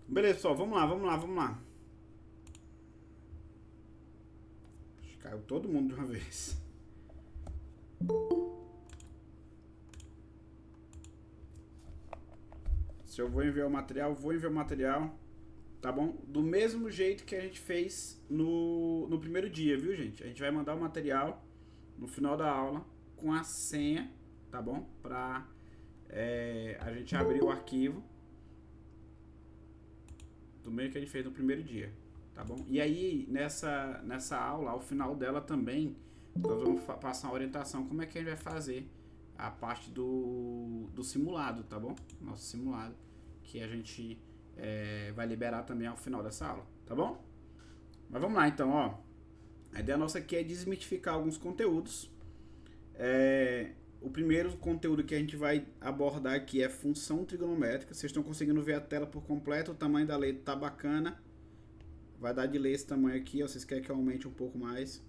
Beleza, pessoal, vamos lá. Acho que caiu todo mundo de uma vez. Se eu vou enviar o material, tá bom? Do mesmo jeito que a gente fez no primeiro dia, viu, gente? A gente vai mandar o material no final da aula com a senha, tá bom? Pra a gente abrir o arquivo do meio que a gente fez no primeiro dia, tá bom? E aí, nessa aula, ao final dela também, nós vamos passar uma orientação como é que a gente vai fazer a parte do simulado, tá bom? Nosso simulado, que a gente vai liberar também ao final dessa aula, tá bom? Mas vamos lá então, ó. A ideia nossa aqui é desmitificar alguns conteúdos. O primeiro conteúdo que a gente vai abordar aqui é função trigonométrica. Vocês estão conseguindo ver a tela por completo, o tamanho da letra tá bacana. Vai dar de ler esse tamanho aqui, ó. Vocês querem que eu aumente um pouco mais?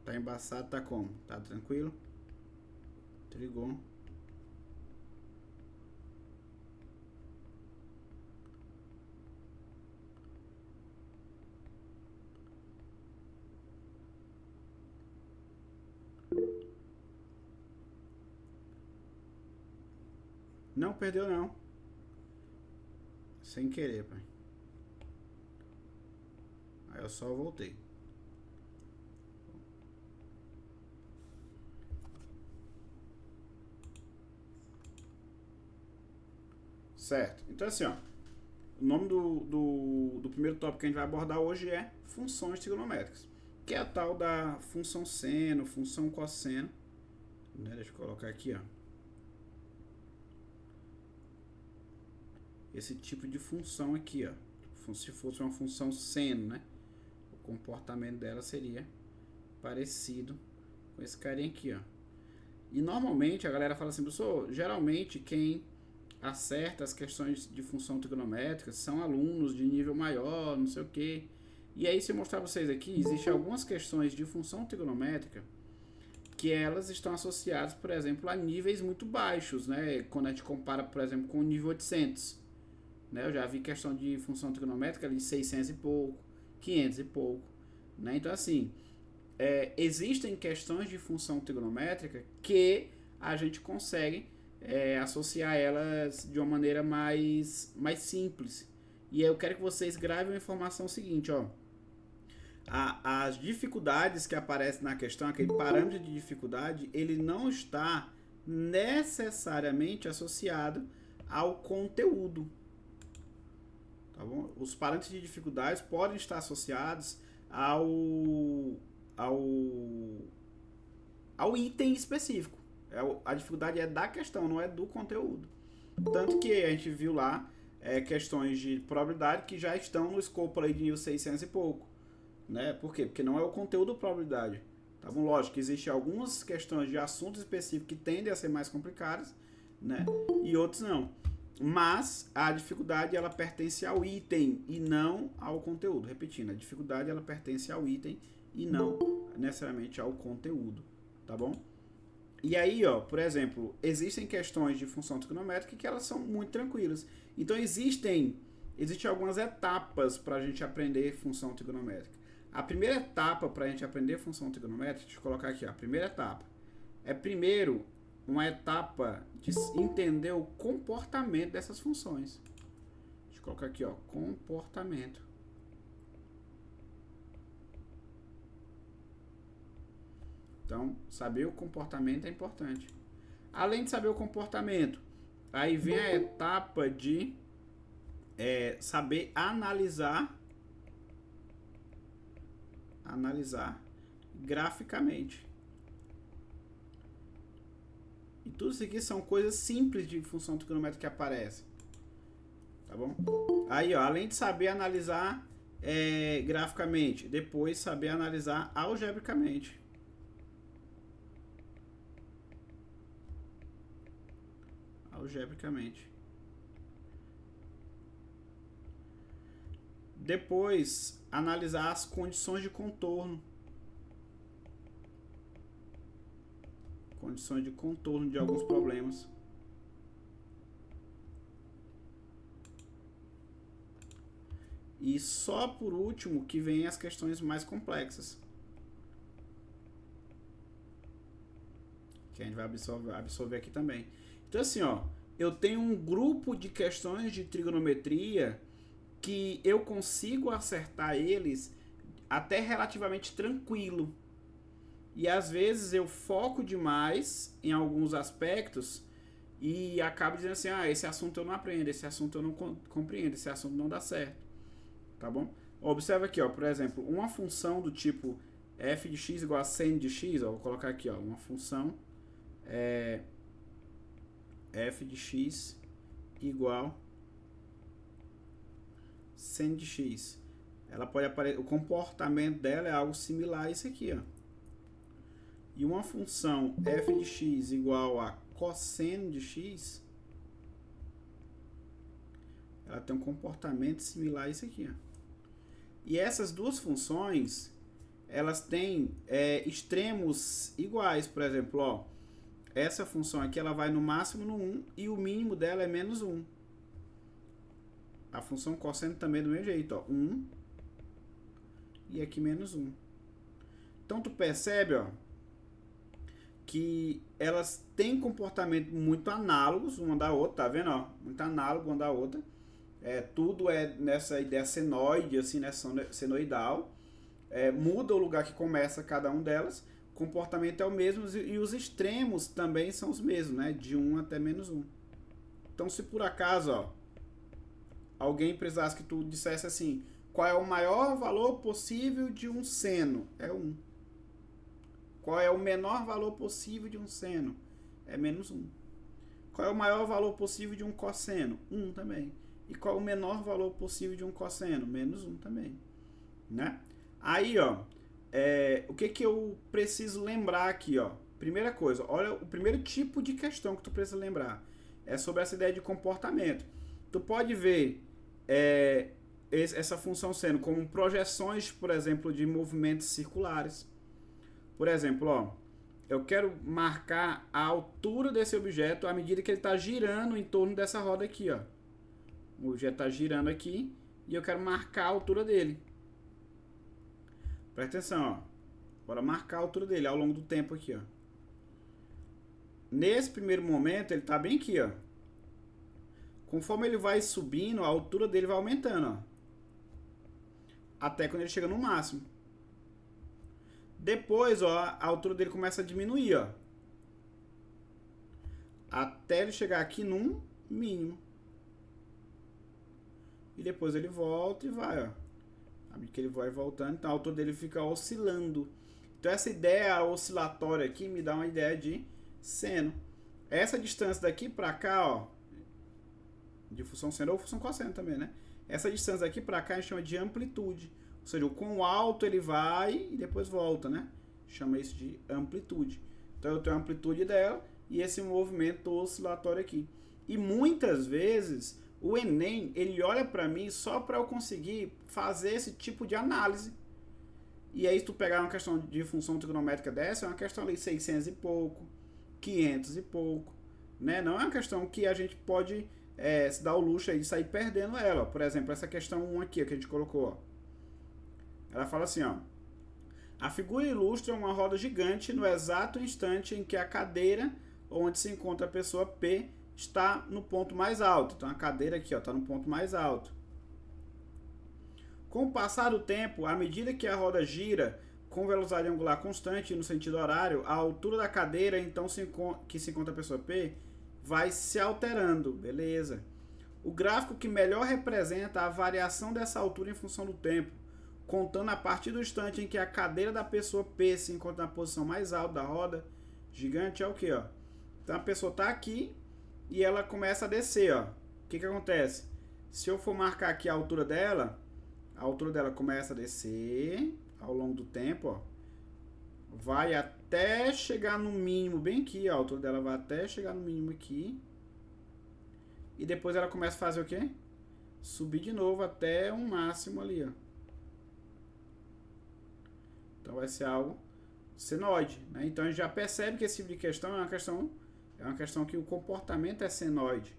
Tá embaçado, tá como? Tá tranquilo? Trigon. Não perdeu não. Sem querer, pai. Aí eu só voltei. Certo. Então assim, ó. O nome do primeiro tópico que a gente vai abordar hoje é funções trigonométricas. Que é a tal da função seno, função cosseno. Né? Deixa eu colocar aqui, ó. Esse tipo de função aqui, ó. Se fosse uma função seno, né? O comportamento dela seria parecido com esse carinha aqui, ó. E normalmente a galera fala assim, professor, geralmente quem acerta as questões de função trigonométrica são alunos de nível maior, não sei o que. E aí, se eu mostrar pra vocês aqui, existem algumas questões de função trigonométrica que elas estão associadas, por exemplo, a níveis muito baixos, né? Quando a gente compara, por exemplo, com o nível 800. Né? Eu já vi questão de função trigonométrica ali de 600 e pouco, 500 e pouco. Né? Então, assim, existem questões de função trigonométrica que a gente consegue associar elas de uma maneira mais simples. E aí eu quero que vocês gravem a informação seguinte, ó. As dificuldades que aparecem na questão, aquele parâmetro de dificuldade, ele não está necessariamente associado ao conteúdo. Tá bom? Os parâmetros de dificuldades podem estar associados ao, ao item específico. A dificuldade é da questão, não é do conteúdo. Tanto que a gente viu lá questões de probabilidade que já estão no escopo aí de 1600 e pouco. Né? Por quê? Porque não é o conteúdo da probabilidade. Tá bom? Lógico que existem algumas questões de assuntos específicos que tendem a ser mais complicadas, né? E outros não. Mas a dificuldade ela pertence ao item e não ao conteúdo. Repetindo, a dificuldade ela pertence ao item e não necessariamente ao conteúdo, tá bom? E aí, ó, por exemplo, existem questões de função trigonométrica que elas são muito tranquilas. Então existem algumas etapas para a gente aprender função trigonométrica. A primeira etapa para a gente aprender função trigonométrica, deixa eu colocar aqui, ó, a primeira etapa é primeiro uma etapa de entender o comportamento dessas funções. Deixa eu colocar aqui, ó, comportamento. Então, saber o comportamento é importante. Além de saber o comportamento, aí vem a etapa de saber analisar graficamente. E tudo isso aqui são coisas simples de função trigonométrica que aparecem. Tá bom? Aí, ó, além de saber analisar graficamente, depois saber analisar algebricamente. Algebricamente. Depois, analisar as condições de contorno. Condições de contorno de alguns problemas. E só por último que vem as questões mais complexas, que a gente vai absorver aqui também. Então assim, ó, eu tenho um grupo de questões de trigonometria que eu consigo acertar eles até relativamente tranquilo. E às vezes eu foco demais em alguns aspectos e acabo dizendo assim, esse assunto eu não aprendo, esse assunto eu não compreendo, esse assunto não dá certo. Tá bom? Observa aqui, ó, por exemplo, uma função do tipo f de x igual a sin de x, ó, vou colocar aqui, ó, uma função f de x igual sin de x. Ela pode aparecer, o comportamento dela é algo similar a isso aqui, ó. E uma função f de x igual a cosseno de x, ela tem um comportamento similar a isso aqui, ó. E essas duas funções, elas têm extremos iguais. Por exemplo, ó, essa função aqui ela vai no máximo no 1 e o mínimo dela é menos 1. A função cosseno também é do mesmo jeito, ó, 1 e aqui menos 1. Então tu percebe, ó, que elas têm comportamento muito análogos uma da outra, tá vendo, ó? Muito análogo uma da outra. Tudo é nessa ideia senoide, assim, né? Senoidal. Muda o lugar que começa cada um delas. O comportamento é o mesmo e os extremos também são os mesmos, né? De 1 até menos 1. Então, se por acaso, ó, alguém precisasse que tu dissesse assim, qual é o maior valor possível de um seno? É 1. Qual é o menor valor possível de um seno? É menos 1. Qual é o maior valor possível de um cosseno? 1 também. E qual é o menor valor possível de um cosseno? Menos 1 também. Né? Aí, ó, o que eu preciso lembrar aqui, ó? Primeira coisa, olha o primeiro tipo de questão que tu precisa lembrar. É sobre essa ideia de comportamento. Tu pode ver essa função sendo como projeções, por exemplo, de movimentos circulares. Por exemplo, ó, eu quero marcar a altura desse objeto à medida que ele está girando em torno dessa roda aqui, ó. O objeto está girando aqui e eu quero marcar a altura dele. Presta atenção, ó. Bora marcar a altura dele ao longo do tempo aqui, ó. Nesse primeiro momento ele está bem aqui, ó. Conforme ele vai subindo, a altura dele vai aumentando, ó. Até quando ele chega no máximo. Depois, ó, a altura dele começa a diminuir, ó. Até ele chegar aqui num mínimo. E depois ele volta e vai, ó. À medida que ele vai voltando, então a altura dele fica oscilando. Então essa ideia oscilatória aqui me dá uma ideia de seno. Essa distância daqui pra cá, ó, de função seno ou função cosseno também, né? Essa distância daqui pra cá a gente chama de amplitude. Ou seja, o quão alto ele vai e depois volta, né? Chama isso de amplitude. Então eu tenho a amplitude dela e esse movimento oscilatório aqui. E muitas vezes o Enem, ele olha para mim só para eu conseguir fazer esse tipo de análise. E aí, se tu pegar uma questão de função trigonométrica dessa, é uma questão ali 600 e pouco, 500 e pouco, né? Não é uma questão que a gente pode se dar o luxo aí de sair perdendo ela. Por exemplo, essa questão 1 aqui, que a gente colocou, ó. Ela fala assim, ó. A figura ilustra uma roda gigante no exato instante em que a cadeira onde se encontra a pessoa P está no ponto mais alto. Então a cadeira aqui, ó, está no ponto mais alto. Com o passar do tempo, à medida que a roda gira com velocidade angular constante no sentido horário, a altura da cadeira então que se encontra a pessoa P vai se alterando, beleza? O gráfico que melhor representa a variação dessa altura em função do tempo, contando a partir do instante em que a cadeira da pessoa P se encontra na posição mais alta da roda gigante, é o que, ó? Então a pessoa está aqui e ela começa a descer, ó. O que acontece? Se eu for marcar aqui a altura dela começa a descer ao longo do tempo, ó. Vai até chegar no mínimo bem aqui, ó. A altura dela vai até chegar no mínimo aqui. E depois ela começa a fazer o quê? Subir de novo até um máximo ali, ó. Então vai ser algo senoide, né? Então a gente já percebe que esse tipo de questão é uma questão que o comportamento é senoide,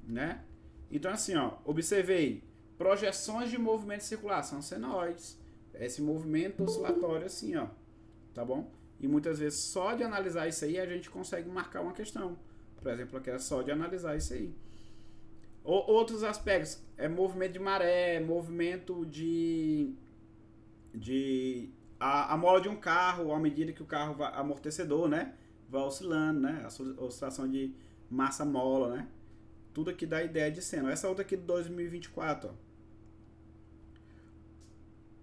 né? Então assim, ó, observei Projeções de movimento circular são senoides. Esse movimento oscilatório assim, ó. Tá bom? E muitas vezes só de analisar isso aí a gente consegue marcar uma questão. Por exemplo, aqui era só de analisar isso aí. Outros aspectos, movimento de maré, movimento a mola de um carro, à medida que o carro vai, amortecedor, né? Vai oscilando, né? A oscilação de massa-mola, né? Tudo aqui dá ideia de seno. Essa outra aqui de 2024, ó.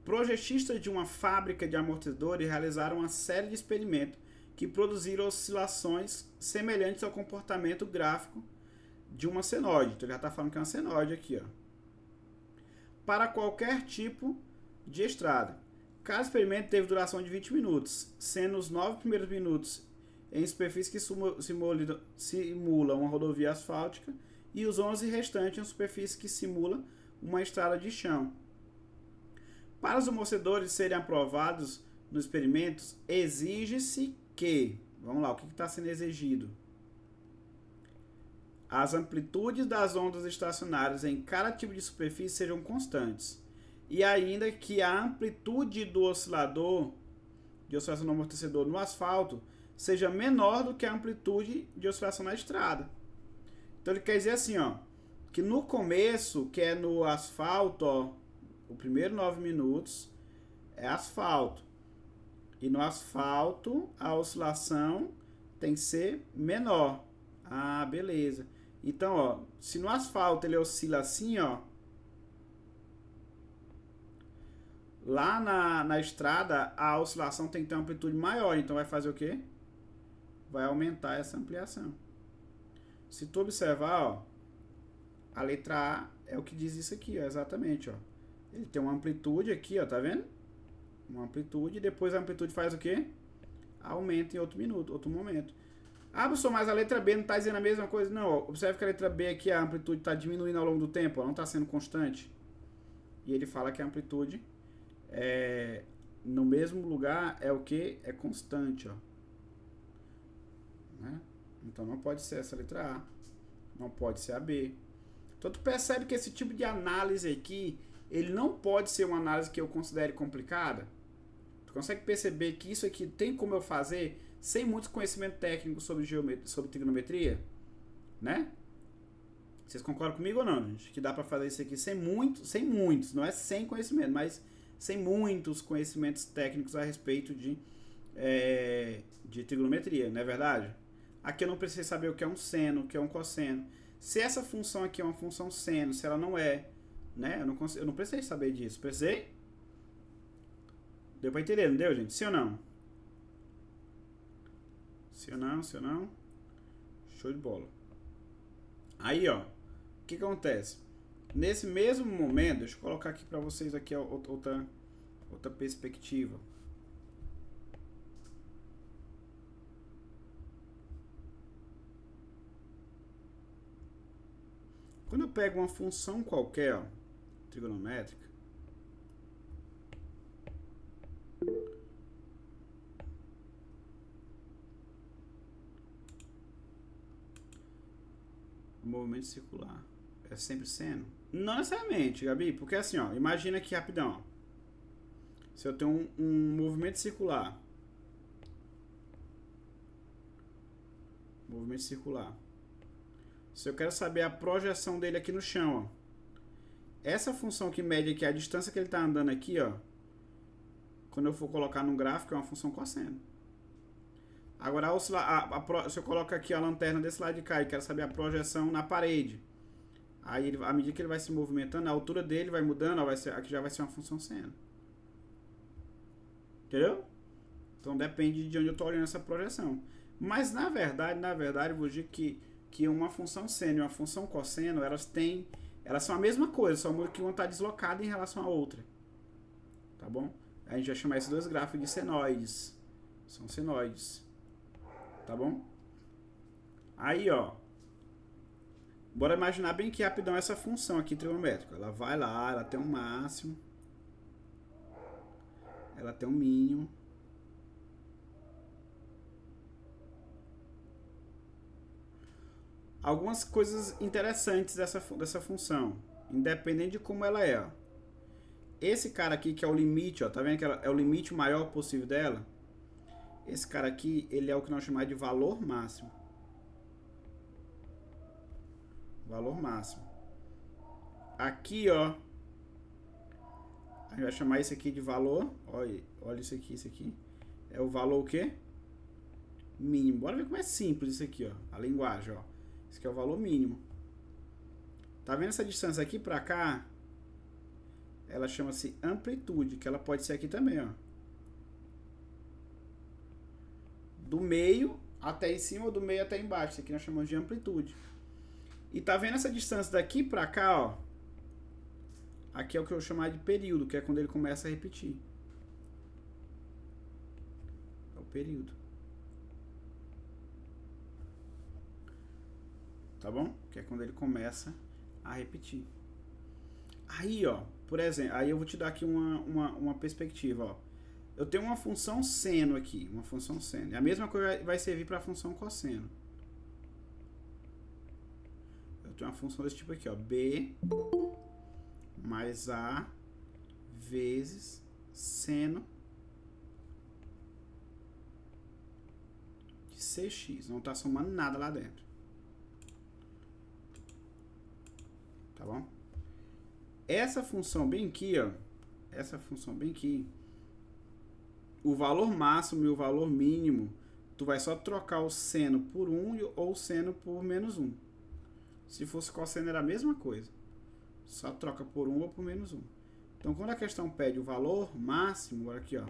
Projetistas de uma fábrica de amortecedores realizaram uma série de experimentos que produziram oscilações semelhantes ao comportamento gráfico de uma senoide. Então, já está falando que é uma senoide aqui, ó. Para qualquer tipo de estrada. Cada experimento teve duração de 20 minutos, sendo os 9 primeiros minutos em superfície que simula uma rodovia asfáltica e os 11 restantes em superfície que simula uma estrada de chão. Para os amortecedores serem aprovados nos experimentos, exige-se que... Vamos lá, o que está sendo exigido? As amplitudes das ondas estacionárias em cada tipo de superfície sejam constantes. E ainda que a amplitude do oscilador, de oscilação do amortecedor no asfalto, seja menor do que a amplitude de oscilação na estrada. Então ele quer dizer assim, ó, que no começo, que é no asfalto, ó, o primeiro 9 minutos é asfalto. E no asfalto a oscilação tem que ser menor. Ah, beleza. Então, ó, se no asfalto ele oscila assim, ó, lá na estrada a oscilação tem que ter uma amplitude maior. Então vai fazer o quê? Vai aumentar essa ampliação. Se tu observar, ó, a letra A é o que diz isso aqui, ó, exatamente, ó. Ele tem uma amplitude aqui, ó, tá vendo? Uma amplitude, e depois a amplitude faz o quê? Aumenta em outro momento. Ah, professor, mas a letra B não está dizendo a mesma coisa? Não, ó, observe que a letra B aqui, a amplitude está diminuindo ao longo do tempo, ó, não está sendo constante. E ele fala que a amplitude no mesmo lugar é o que? É constante, ó. Né? Então não pode ser essa letra A, não pode ser a B. Então tu percebe que esse tipo de análise aqui, ele não pode ser uma análise que eu considere complicada. Tu consegue perceber que isso aqui tem como eu fazer sem muito conhecimento técnico sobre geometria, sobre trigonometria, né? Vocês concordam comigo ou não, gente? Que dá para fazer isso aqui sem muitos, não é sem conhecimento, mas sem muitos conhecimentos técnicos a respeito de trigonometria, não é verdade? Aqui eu não preciso saber o que é um seno, o que é um cosseno. Se essa função aqui é uma função seno, se ela não é, né? Eu não precisei saber disso. Precisei? Deu pra entender, não deu, gente? Sim ou não? Sim ou não? Sim ou não? Show de bola. Aí, ó. O que acontece? Nesse mesmo momento, deixa eu colocar aqui pra vocês aqui outra perspectiva. Quando eu pego uma função qualquer, ó, trigonométrica, o movimento circular é sempre seno? Não necessariamente, Gabi, porque assim, ó, imagina aqui rapidão, ó. Se eu tenho um movimento circular, se eu quero saber a projeção dele aqui no chão, ó, essa função que mede aqui a distância que ele está andando aqui, ó, quando eu for colocar no gráfico, é uma função cosseno. Agora, se eu coloco aqui a lanterna desse lado de cá e quero saber a projeção na parede, aí à medida que ele vai se movimentando, a altura dele vai mudando, ó, aqui já vai ser uma função seno. Entendeu? Então depende de onde eu estou olhando essa projeção. Mas na verdade, eu vou dizer que uma função seno e uma função cosseno, elas são a mesma coisa, só que uma está deslocada em relação à outra. Tá bom? A gente vai chamar esses dois gráficos de senoides. São senoides. Tá bom? Aí, ó. Bora imaginar bem que rapidão essa função aqui trigonométrica. Ela vai lá, ela tem um máximo. Ela tem um mínimo. Algumas coisas interessantes dessa função. independente de como ela é, ó. Esse cara aqui que é o limite, ó, tá vendo que ela é o limite maior possível dela? Esse cara aqui, ele é o que nós chamamos de valor máximo. Valor máximo. Aqui, ó, a gente vai chamar isso aqui de valor. Olha isso aqui. É o valor o quê? Mínimo. Bora ver como é simples isso aqui, ó. A linguagem, ó. Isso aqui é o valor mínimo. Tá vendo essa distância aqui pra cá? Ela chama-se amplitude, que ela pode ser aqui também, ó. Do meio até em cima ou do meio até embaixo. Isso aqui nós chamamos de amplitude. E tá vendo essa distância daqui pra cá, ó? Aqui é o que eu vou chamar de período, que é quando ele começa a repetir. É o período. Tá bom? Que é quando ele começa a repetir. Aí, ó, por exemplo, aí eu vou te dar aqui uma perspectiva, ó. Eu tenho uma função seno aqui, uma função seno. E a mesma coisa vai servir para a função cosseno. Eu tenho uma função desse tipo aqui, ó, b mais a vezes seno de cx. Não está somando nada lá dentro. Tá bom? Essa função bem aqui, ó, essa função bem aqui, o valor máximo e o valor mínimo, tu vai só trocar o seno por 1 ou o seno por menos 1. Se fosse cosseno era a mesma coisa. Só troca por 1 ou por menos 1. Então, quando a questão pede o valor máximo, olha aqui, ó.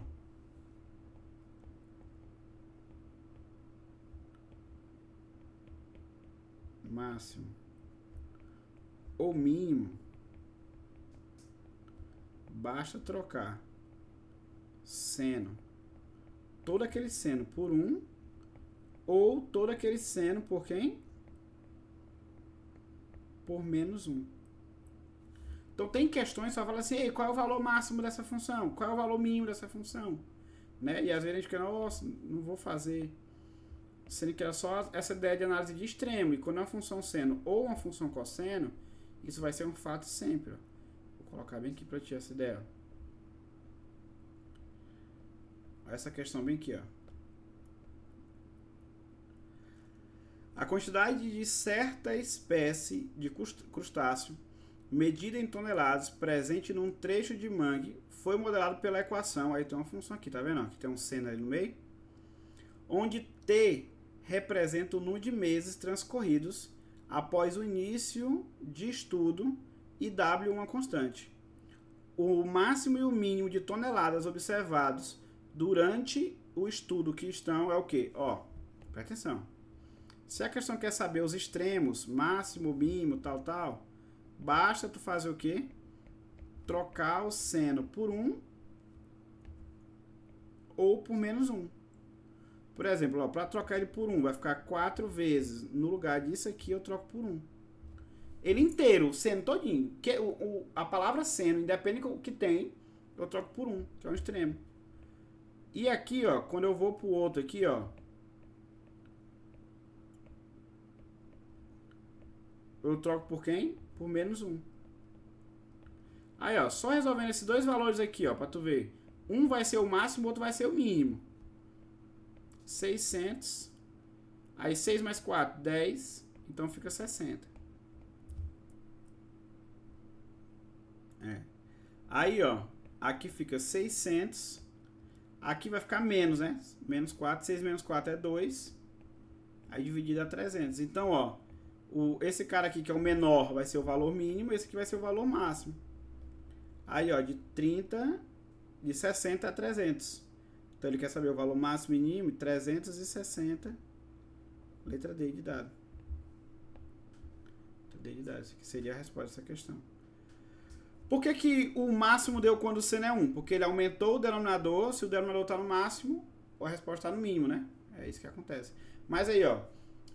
Máximo ou mínimo, basta trocar seno, todo aquele seno por 1 ou todo aquele seno por quem? Por menos 1. Então tem questões que só fala assim, ei, qual é o valor máximo dessa função? Qual é o valor mínimo dessa função? Né? E às vezes a gente quer, nossa, não vou fazer. Sendo que é só essa ideia de análise de extremo. E quando é uma função seno ou uma função cosseno, isso vai ser um fato sempre. Ó. Vou colocar bem aqui para ti essa ideia. Ó. Essa questão bem aqui, ó. A quantidade de certa espécie de crustáceo, medida em toneladas, presente num trecho de mangue, foi modelado pela equação. Aí tem uma função aqui, tá vendo? Aqui tem um seno ali no meio. Onde T representa o número de meses transcorridos após o início de estudo e W uma constante. O máximo e o mínimo de toneladas observados durante o estudo que estão é o quê? Ó, presta atenção. Se a questão quer saber os extremos, máximo, mínimo, tal, basta tu fazer o quê? Trocar o seno por 1 ou por menos 1. Por exemplo, para trocar ele por 1, vai ficar 4 vezes. No lugar disso aqui, eu troco por 1. Ele inteiro, o seno todinho. A palavra seno, independente do que tem, eu troco por 1, que é um extremo. E aqui, ó, quando eu vou pro outro aqui, ó, eu troco por quem? Por menos 1. Aí, ó, só resolvendo esses dois valores aqui, ó, pra tu ver. Um vai ser o máximo, o outro vai ser o mínimo. 600. Aí 6 mais 4, 10. Então fica 60. Aí, ó, aqui fica 600. Aqui vai ficar menos, né? Menos 4. 6 menos 4 é 2. Aí dividido a 300. Então, ó, esse cara aqui que é o menor vai ser o valor mínimo. Esse aqui vai ser o valor máximo. Aí, ó, de 60 a 300. Então, ele quer saber o valor máximo e mínimo, 360. Letra D de dado. Letra D de dado. Isso aqui seria a resposta dessa questão. Por que o máximo deu quando o seno é 1? Porque ele aumentou o denominador. Se o denominador está no máximo, a resposta está no mínimo, né? É isso que acontece. Mas aí, ó,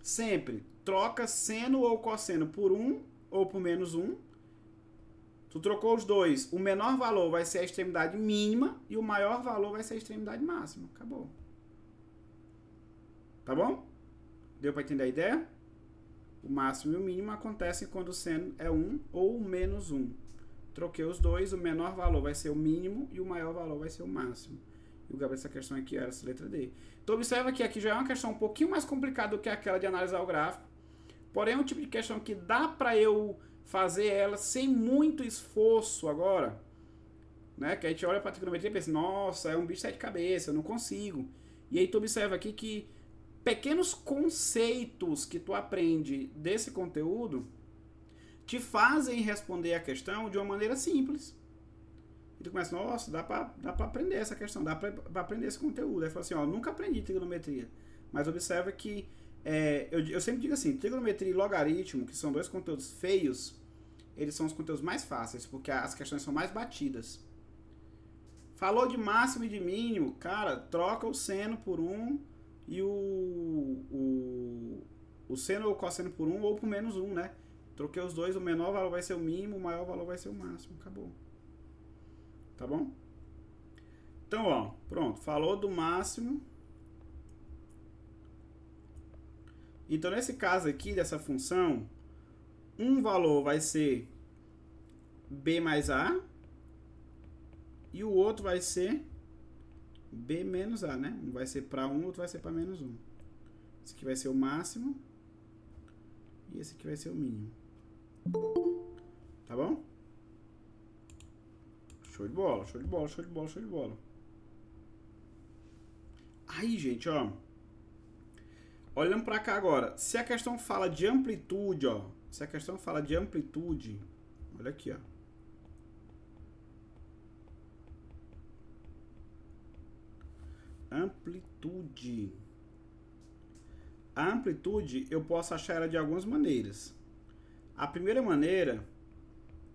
sempre troca seno ou cosseno por 1 ou por menos 1. Tu trocou os dois, o menor valor vai ser a extremidade mínima e o maior valor vai ser a extremidade máxima. Acabou. Tá bom? Deu para entender a ideia? O máximo e o mínimo acontecem quando o seno é 1 ou menos 1. Troquei os dois, o menor valor vai ser o mínimo e o maior valor vai ser o máximo. E o gabarito dessa questão aqui era essa letra D. Então observa que aqui já é uma questão um pouquinho mais complicada do que aquela de analisar o gráfico. Porém é um tipo de questão que dá para eu fazer ela sem muito esforço agora. Né? Que a gente olha para a trigonometria e pensa, nossa, é um bicho de sete cabeças, eu não consigo. E aí tu observa aqui que pequenos conceitos que tu aprende desse conteúdo te fazem responder a questão de uma maneira simples. E tu começa, nossa, dá pra aprender essa questão, dá pra aprender esse conteúdo. Aí fala assim, ó, nunca aprendi trigonometria. Mas observa que, eu sempre digo assim, trigonometria e logaritmo, que são dois conteúdos feios, eles são os conteúdos mais fáceis, porque as questões são mais batidas. Falou de máximo e de mínimo, cara, troca o seno por 1 e o seno ou cosseno por 1 ou por menos 1, né? Troquei os dois, o menor valor vai ser o mínimo, o maior valor vai ser o máximo. Acabou. Tá bom? Então, ó, pronto. Falou do máximo. Então, nesse caso aqui, dessa função, um valor vai ser b mais a e o outro vai ser b menos a, né? Um vai ser para 1, o outro vai ser para menos 1. Esse aqui vai ser o máximo e esse aqui vai ser o mínimo. Tá bom? Show de bola, show de bola, show de bola, show de bola. Aí, gente, ó. Olhando pra cá agora. Se a questão fala de amplitude, ó. Se a questão fala de amplitude, olha aqui, ó. Amplitude. A amplitude, eu posso achar ela de algumas maneiras. A primeira maneira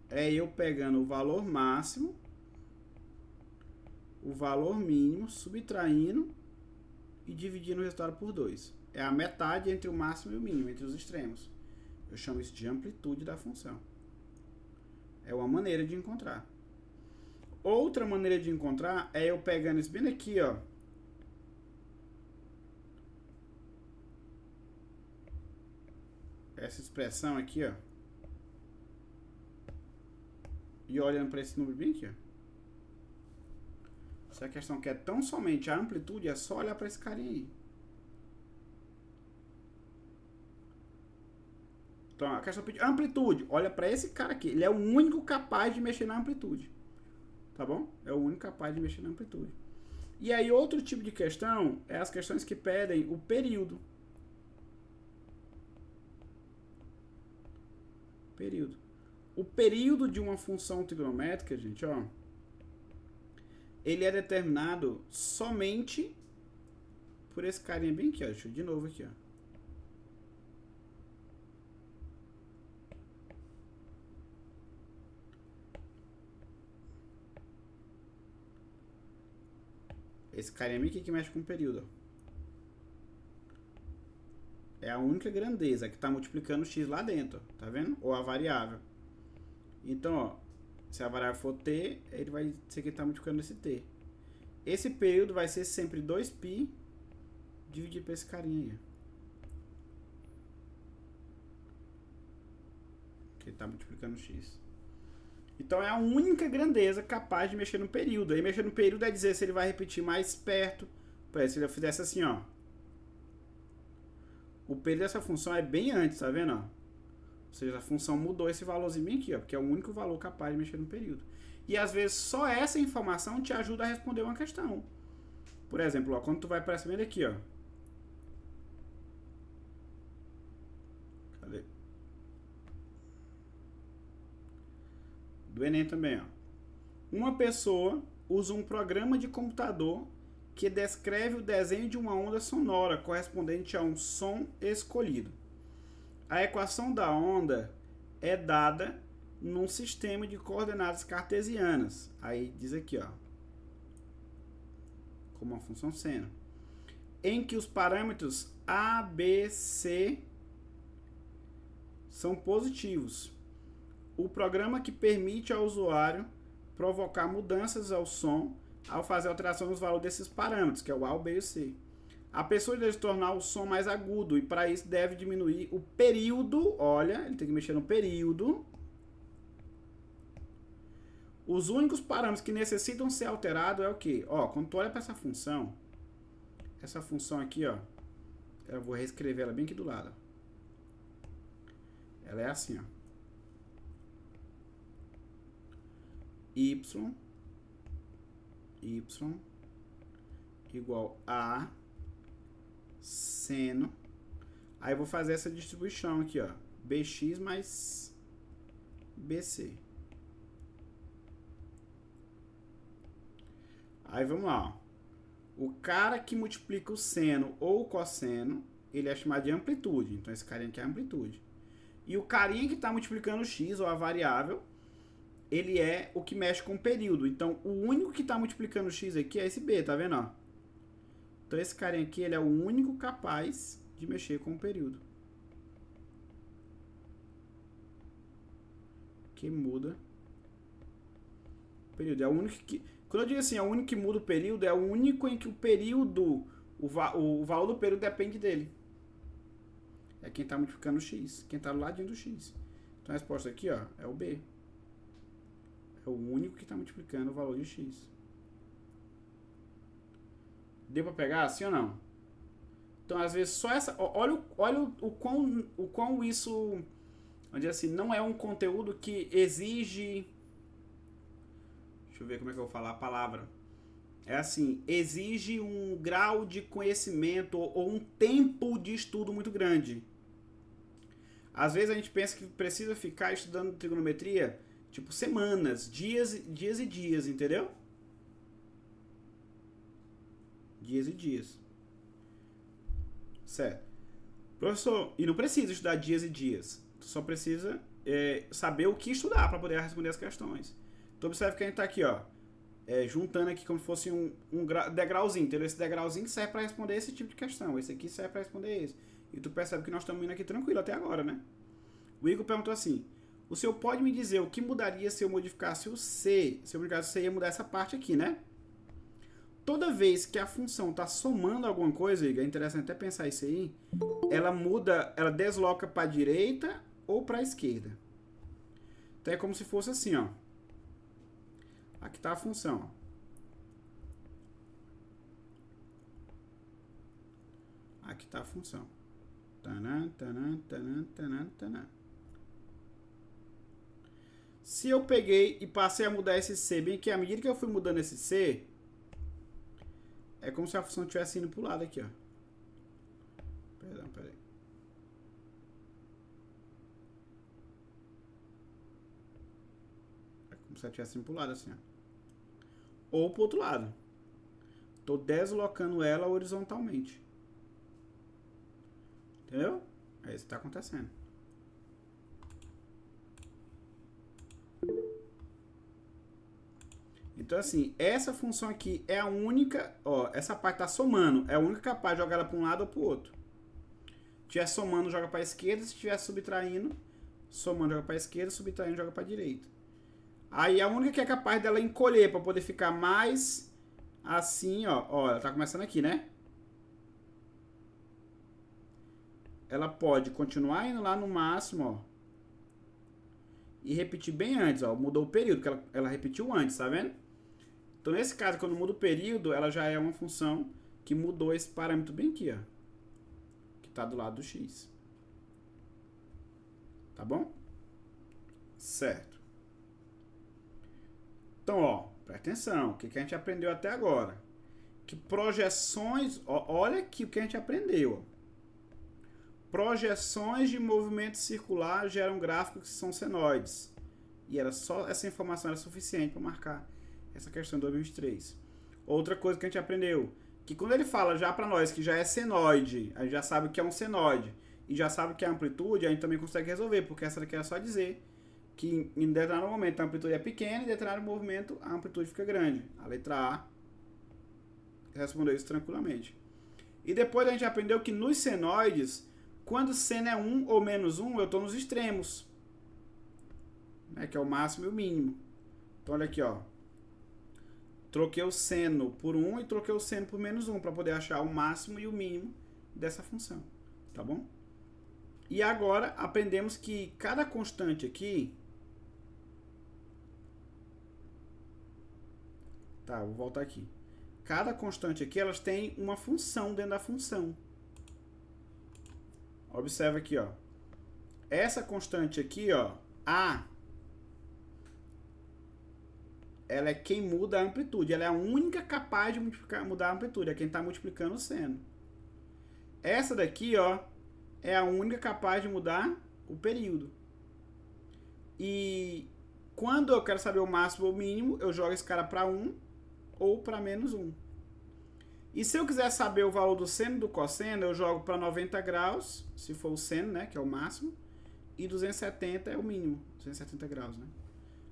é eu pegando o valor máximo, o valor mínimo, subtraindo e dividindo o resultado por 2. É a metade entre o máximo e o mínimo, entre os extremos. Eu chamo isso de amplitude da função. É uma maneira de encontrar. Outra maneira de encontrar é eu pegando isso bem aqui, ó. Essa expressão aqui, ó. E olhando para esse número bem aqui, ó. Se a questão quer tão somente a amplitude, é só olhar para esse carinha aí. Então, a questão pede amplitude. Olha para esse cara aqui. Ele é o único capaz de mexer na amplitude. Tá bom? É o único capaz de mexer na amplitude. E aí, outro tipo de questão é as questões que pedem o período. Período. O período de uma função trigonométrica, gente, ó, ele é determinado somente por esse carinha bem aqui, ó. Deixa eu de novo aqui, ó. Esse carinha bem aqui que mexe com o período, ó. É a única grandeza que está multiplicando o x lá dentro, ó. Tá vendo? Ou a variável. Então, ó, se a variável for t, ele vai ser que está multiplicando esse t. Esse período vai ser sempre 2π dividido por esse carinha aí. Que ele está multiplicando o x. Então é a única grandeza capaz de mexer no período. Aí mexer no período é dizer se ele vai repetir mais perto. Por exemplo, se ele fizesse assim, ó. O período dessa função é bem antes, tá vendo, ó? Ou seja, a função mudou esse valorzinho bem aqui, ó, porque é o único valor capaz de mexer no período. E às vezes só essa informação te ajuda a responder uma questão. Por exemplo, ó, quando tu vai para essa venda aqui, ó. Cadê? Do Enem também, ó. Uma pessoa usa um programa de computador que descreve o desenho de uma onda sonora correspondente a um som escolhido. A equação da onda é dada num sistema de coordenadas cartesianas. Aí diz aqui, ó, como uma função seno, em que os parâmetros A, B, C são positivos. O programa que permite ao usuário provocar mudanças ao som ao fazer alteração nos valores desses parâmetros, que é o A, o B e o C. A pessoa deve tornar o som mais agudo e para isso deve diminuir o período. Olha, ele tem que mexer no período. Os únicos parâmetros que necessitam ser alterados é o quê? Ó, quando tu olha para essa função aqui, ó, eu vou reescrever ela bem aqui do lado. Ela é assim, ó. Y igual a seno. Aí eu vou fazer essa distribuição aqui, ó. BX mais BC. Aí vamos lá, ó. O cara que multiplica o seno ou o cosseno, ele é chamado de amplitude. Então esse carinha aqui é a amplitude. E o carinha que está multiplicando o x, ou a variável, ele é o que mexe com o período. Então o único que está multiplicando o x aqui é esse b, tá vendo? Ó? Então esse carinha aqui, ele é o único capaz de mexer com o período. Que muda o período. É o único que... Quando eu digo assim, é o único que muda o período, é o único em que o período, o valor do período depende dele. É quem está multiplicando o x, quem está do ladinho do x. Então a resposta aqui, ó, é o B. É o único que está multiplicando o valor de x. Deu para pegar assim ou não? Então às vezes só essa... Olha o quão isso, vamos dizer assim, não é um conteúdo que exige... Deixa eu ver como é que eu vou falar a palavra. É assim, exige um grau de conhecimento ou um tempo de estudo muito grande. Às vezes a gente pensa que precisa ficar estudando trigonometria, tipo, semanas, dias e dias, entendeu? Dias e dias. Certo. Professor, e não precisa estudar dias e dias. Tu só precisa saber o que estudar para poder responder as questões. Então observe que a gente está aqui, ó, juntando aqui como se fosse um degrauzinho, entendeu? Esse degrauzinho serve para responder esse tipo de questão, esse aqui serve para responder esse. E tu percebe que nós estamos indo aqui tranquilo até agora, né? O Igor perguntou assim, o senhor pode me dizer o que mudaria se eu modificasse o C? Se eu modificasse o C, ia mudar essa parte aqui, né? Toda vez que a função está somando alguma coisa, Igor, é interessante até pensar isso aí, ela muda, ela desloca para a direita ou para a esquerda. Então é como se fosse assim, ó. Aqui está a função. Aqui está a função. Tanã, tanã, tanã, tanã, tanã. Se eu peguei e passei a mudar esse C, bem que à medida que eu fui mudando esse C, é como se a função estivesse indo para o lado aqui, ó. Perdão, peraí. É como se ela estivesse indo para o lado assim, ó. Ou para o outro lado. Estou deslocando ela horizontalmente. Entendeu? É isso que está acontecendo. Então, assim, essa função aqui é a única... Ó, essa parte está somando. É a única capaz de jogar ela para um lado ou para o outro. Se estiver somando, joga para a esquerda. Se estiver subtraindo, somando, joga para a esquerda. Subtraindo, joga para a direita. Aí a única que é capaz dela encolher para poder ficar mais assim, ó. Ó, ela tá começando aqui, né? Ela pode continuar indo lá no máximo, ó. E repetir bem antes, ó. Mudou o período, que ela repetiu antes, tá vendo? Então, nesse caso, quando muda o período, ela já é uma função que mudou esse parâmetro bem aqui, ó. Que tá do lado do x. Tá bom? Certo. Então, ó, presta atenção, o que a gente aprendeu até agora? Que projeções, ó, olha aqui o que a gente aprendeu. Ó. Projeções de movimento circular geram gráficos que são senoides. E era só essa informação era suficiente para marcar essa questão do 2023. Outra coisa que a gente aprendeu, que quando ele fala já para nós que já é senoide, a gente já sabe que é um senoide, e já sabe que é amplitude, a gente também consegue resolver, porque essa daqui é só dizer que em determinado momento a amplitude é pequena e em determinado momento a amplitude fica grande. A letra A respondeu isso tranquilamente. E depois a gente aprendeu que nos senoides, quando seno é 1 ou menos 1, eu estou nos extremos, né, que é o máximo e o mínimo. Então olha aqui, ó. troquei o seno por 1 e troquei o seno por menos 1 para poder achar o máximo e o mínimo dessa função, tá bom? E agora aprendemos que cada constante aqui... Tá, vou voltar aqui. Cada constante aqui, elas têm uma função dentro da função. Observa aqui, ó. Essa constante aqui, ó, A, ela é quem muda a amplitude. Ela é a única capaz de mudar a amplitude. É quem está multiplicando o seno. Essa daqui, ó, é a única capaz de mudar o período. E quando eu quero saber o máximo ou o mínimo, eu jogo esse cara para 1 ou para menos 1. E se eu quiser saber o valor do seno e do cosseno, eu jogo para 90 graus, se for o seno, né, que é o máximo, e 270 é o mínimo, 270 graus, né?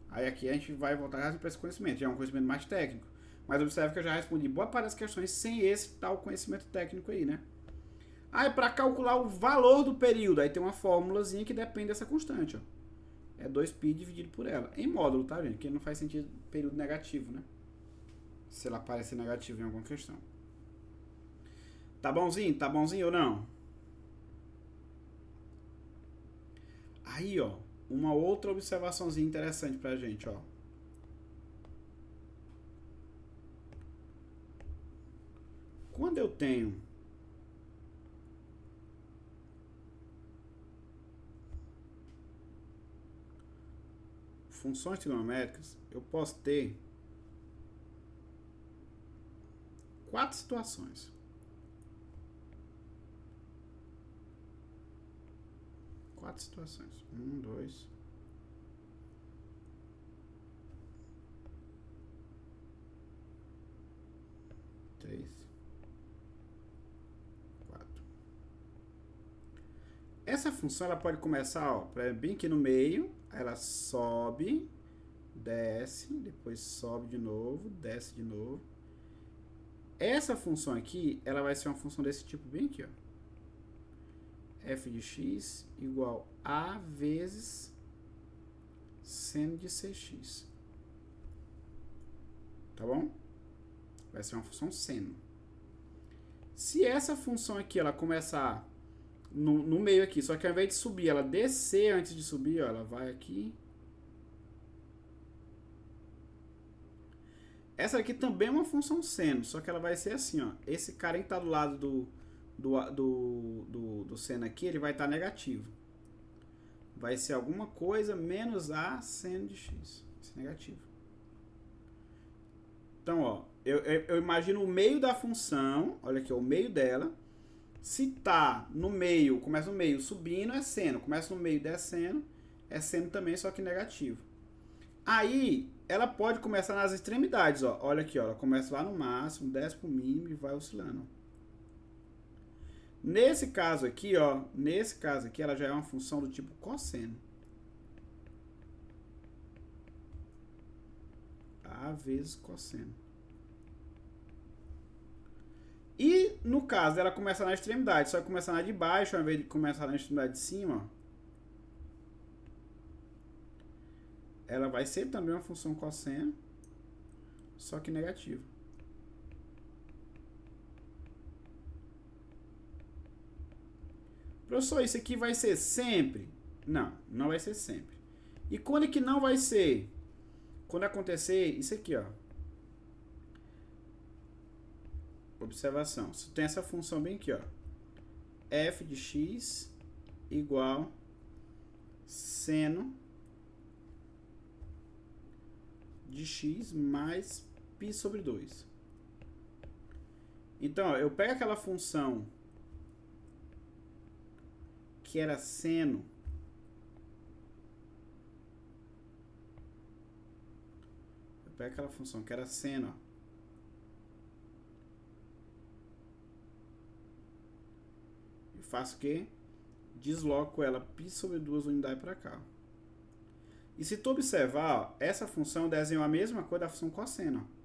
Aí aqui a gente vai voltar para esse conhecimento, já é um conhecimento mais técnico. Mas observe que eu já respondi boa parte das questões sem esse tal conhecimento técnico aí, né? Aí para calcular o valor do período, aí tem uma fórmulazinha que depende dessa constante, ó. É 2π dividido por ela. Em módulo, tá, gente? Que não faz sentido período negativo, né? Se ela aparecer negativa em alguma questão. Tá bonzinho? Tá bonzinho ou não? Aí, ó, uma outra observaçãozinha interessante pra gente, ó. Quando eu tenho funções trigonométricas, eu posso ter 4 situações. Quatro situações. 1, 2, 3, 4. Essa função ela pode começar, ó, bem aqui no meio, ela sobe, desce, depois sobe de novo, desce de novo. Essa função aqui, ela vai ser uma função desse tipo bem aqui, ó. F de x igual a vezes seno de cx. Tá bom? Vai ser uma função seno. Se essa função aqui, ela começar no meio aqui, só que ao invés de subir, ela descer antes de subir, ó, ela vai aqui. Essa aqui também é uma função seno, só que ela vai ser assim, ó. Esse cara que tá do lado do seno aqui, ele vai estar negativo. Vai ser alguma coisa menos a seno de x. Isso é negativo. Então, ó, eu imagino o meio da função, olha aqui, ó, o meio dela. Se tá no meio, começa no meio subindo, é seno. Começa no meio descendo, é seno também, só que negativo. Aí, ela pode começar nas extremidades, ó. Olha aqui, ó, ela começa lá no máximo, desce pro mínimo e vai oscilando. Nesse caso aqui, ó, ela já é uma função do tipo cosseno. A vezes cosseno. E no caso ela começa na extremidade, só que começar na de baixo ao invés de começar na extremidade de cima, ó, ela vai ser também uma função cosseno, só que negativa. Professor, isso aqui vai ser sempre? Não, não vai ser sempre. E quando é que não vai ser? Quando acontecer isso aqui, ó. Observação. Você tem essa função bem aqui, ó. F de x igual seno de x mais π sobre 2. Então, ó, eu pego aquela função que era seno, eu pego aquela função que era seno, ó, e faço o quê? Desloco ela π sobre 2 unidades para cá. E se tu observar, ó, essa função desenha a mesma coisa da função cosseno. Ó.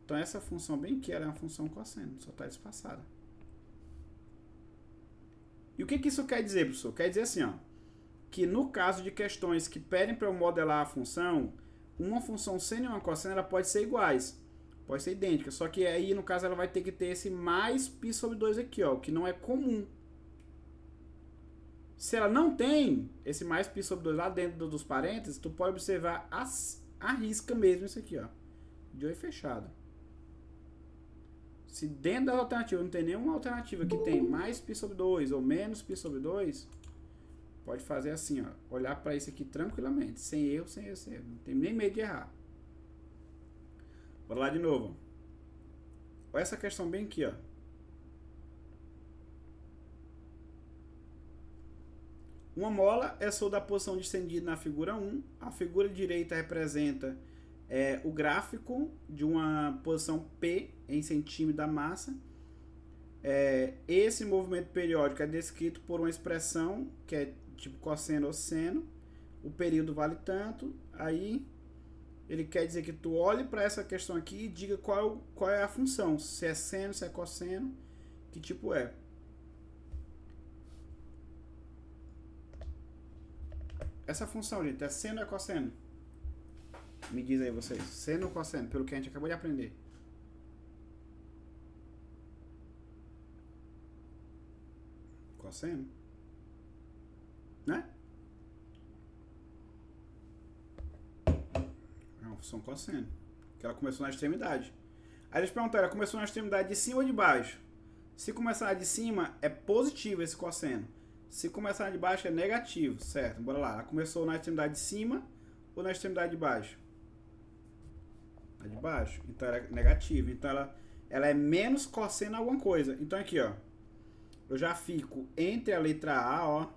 Então essa função bem que era uma função cosseno, só está espaçada. E o que isso quer dizer, professor? Quer dizer assim, ó, que no caso de questões que pedem para eu modelar a função, uma função seno e uma cosseno, ela pode ser iguais. Pode ser idêntica. Só que aí, no caso, ela vai ter que ter esse mais π sobre 2 aqui, ó. Que não é comum. Se ela não tem esse mais π sobre 2 lá dentro dos parênteses, tu pode observar a risca mesmo isso aqui, ó. De oi fechado. Se dentro da alternativa não tem nenhuma alternativa que tem mais π sobre 2 ou menos π sobre 2, pode fazer assim, ó. Olhar para isso aqui tranquilamente. Sem erro, sem erro, sem erro. Não tem nem medo de errar. Bora lá de novo. Olha essa questão bem aqui, ó. Uma mola é solda a posição de estendida na figura 1. A figura direita representa o gráfico de uma posição P em centímetro da massa. Esse movimento periódico é descrito por uma expressão que é tipo cosseno ou seno. O período vale tanto. Aí ele quer dizer que tu olhe para essa questão aqui e diga qual é a função. Se é seno, se é cosseno, que tipo é. Essa função, gente, é seno ou é cosseno? Me diz aí vocês. Seno ou cosseno? Pelo que a gente acabou de aprender. Cosseno? Né? É uma função cosseno. Que ela começou na extremidade. Aí eles perguntaram, ela começou na extremidade de cima ou de baixo? Se começar de cima, é positivo esse cosseno. Se começar de baixo, é negativo, certo? Bora lá. Ela começou na extremidade de cima ou na extremidade de baixo? Na de baixo. Então ela é negativa. Então ela é menos cosseno alguma coisa. Então aqui, ó. Eu já fico entre a letra A, ó.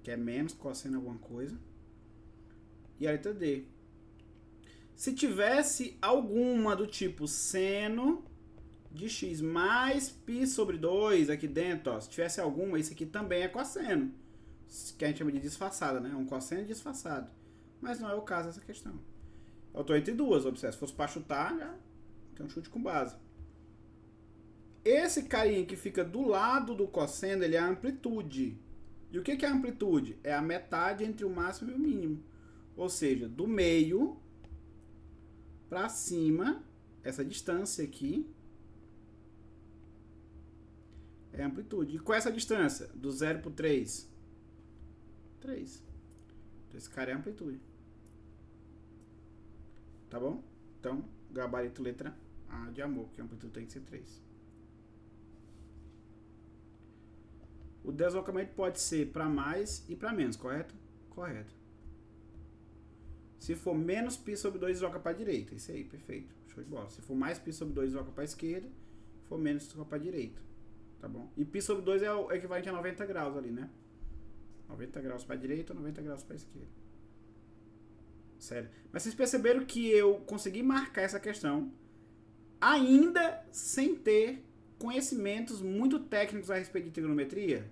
Que é menos cosseno alguma coisa. E a letra D. Se tivesse alguma do tipo seno de x mais π sobre 2 aqui dentro, ó. Se tivesse alguma, isso aqui também é cosseno. Que a gente chama de disfarçada, né? Um cosseno disfarçado. Mas não é o caso dessa questão. Eu estou entre duas, observe. Se fosse para chutar, já tem um chute com base. Esse carinha que fica do lado do cosseno, ele é a amplitude. E o que é a amplitude? É a metade entre o máximo e o mínimo. Ou seja, do meio para cima, essa distância aqui é a amplitude. E qual é essa distância? Do 0 para o 3? 3. Então, esse cara é a amplitude. Tá bom? Então, gabarito letra A de amor, que a amplitude tem que ser 3. O deslocamento pode ser para mais e para menos, correto? Correto. Se for menos π sobre 2, desloca para a direita. Isso aí, perfeito. Show de bola. Se for mais π sobre 2, desloca para a esquerda. Se for menos, desloca para a direita. Tá bom? E π sobre 2 é o equivalente a 90 graus ali, né? 90 graus para a direita ou 90 graus para a esquerda. Sério. Mas vocês perceberam que eu consegui marcar essa questão ainda sem ter conhecimentos muito técnicos a respeito de trigonometria?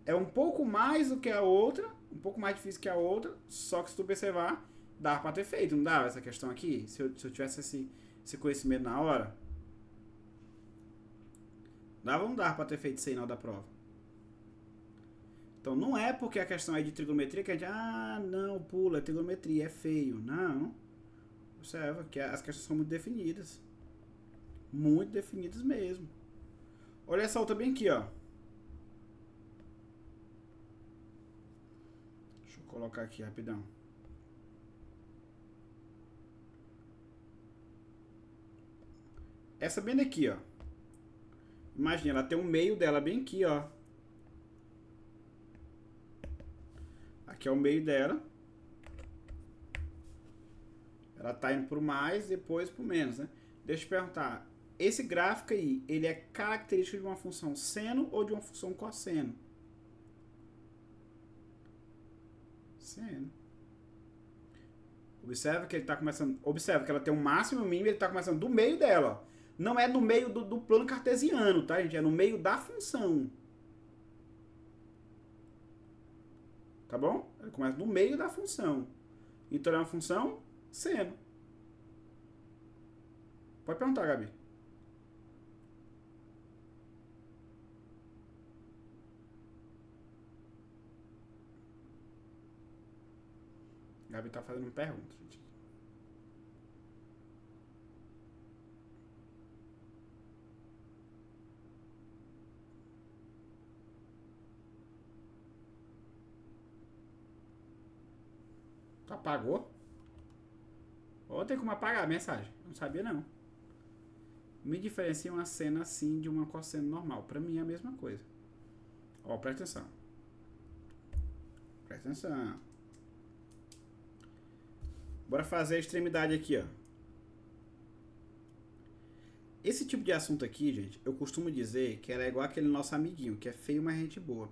É um pouco mais do que a outra, um pouco mais difícil que a outra, só que se tu observar, dá para ter feito, não dá essa questão aqui? Se eu tivesse esse conhecimento na hora, dava ou não dava para ter feito isso aí na hora da prova? Então não é porque a questão é de trigonometria que a gente, não, pula, é trigonometria, é feio. Não. Observa que as questões são muito definidas. Muito definidas mesmo. Olha essa outra bem aqui, ó. Deixa eu colocar aqui rapidão. Essa bem daqui, ó. Imagina, ela tem um meio dela bem aqui, ó. Aqui é o meio dela. Ela tá indo pro mais, depois pro menos, né? Deixa eu te perguntar. Esse gráfico aí, ele é característico de uma função seno ou de uma função cosseno? Seno. Observa que ele tá começando... Observa que ela tem um máximo e um mínimo, ele tá começando do meio dela, ó. Não é no meio do plano cartesiano, tá, gente? É no meio da função. Tá bom? Ele começa no meio da função. Então é uma função seno. Pode perguntar, Gabi. Gabi tá fazendo uma pergunta, gente. Tu apagou? Ou tem como apagar a mensagem? Não sabia não. Me diferencia uma cena assim de uma cosseno normal. Pra mim é a mesma coisa. Ó, presta atenção. Presta atenção. Bora fazer a extremidade aqui, ó. Esse tipo de assunto aqui, gente, eu costumo dizer que ela é igual aquele nosso amiguinho, que é feio, mas gente boa.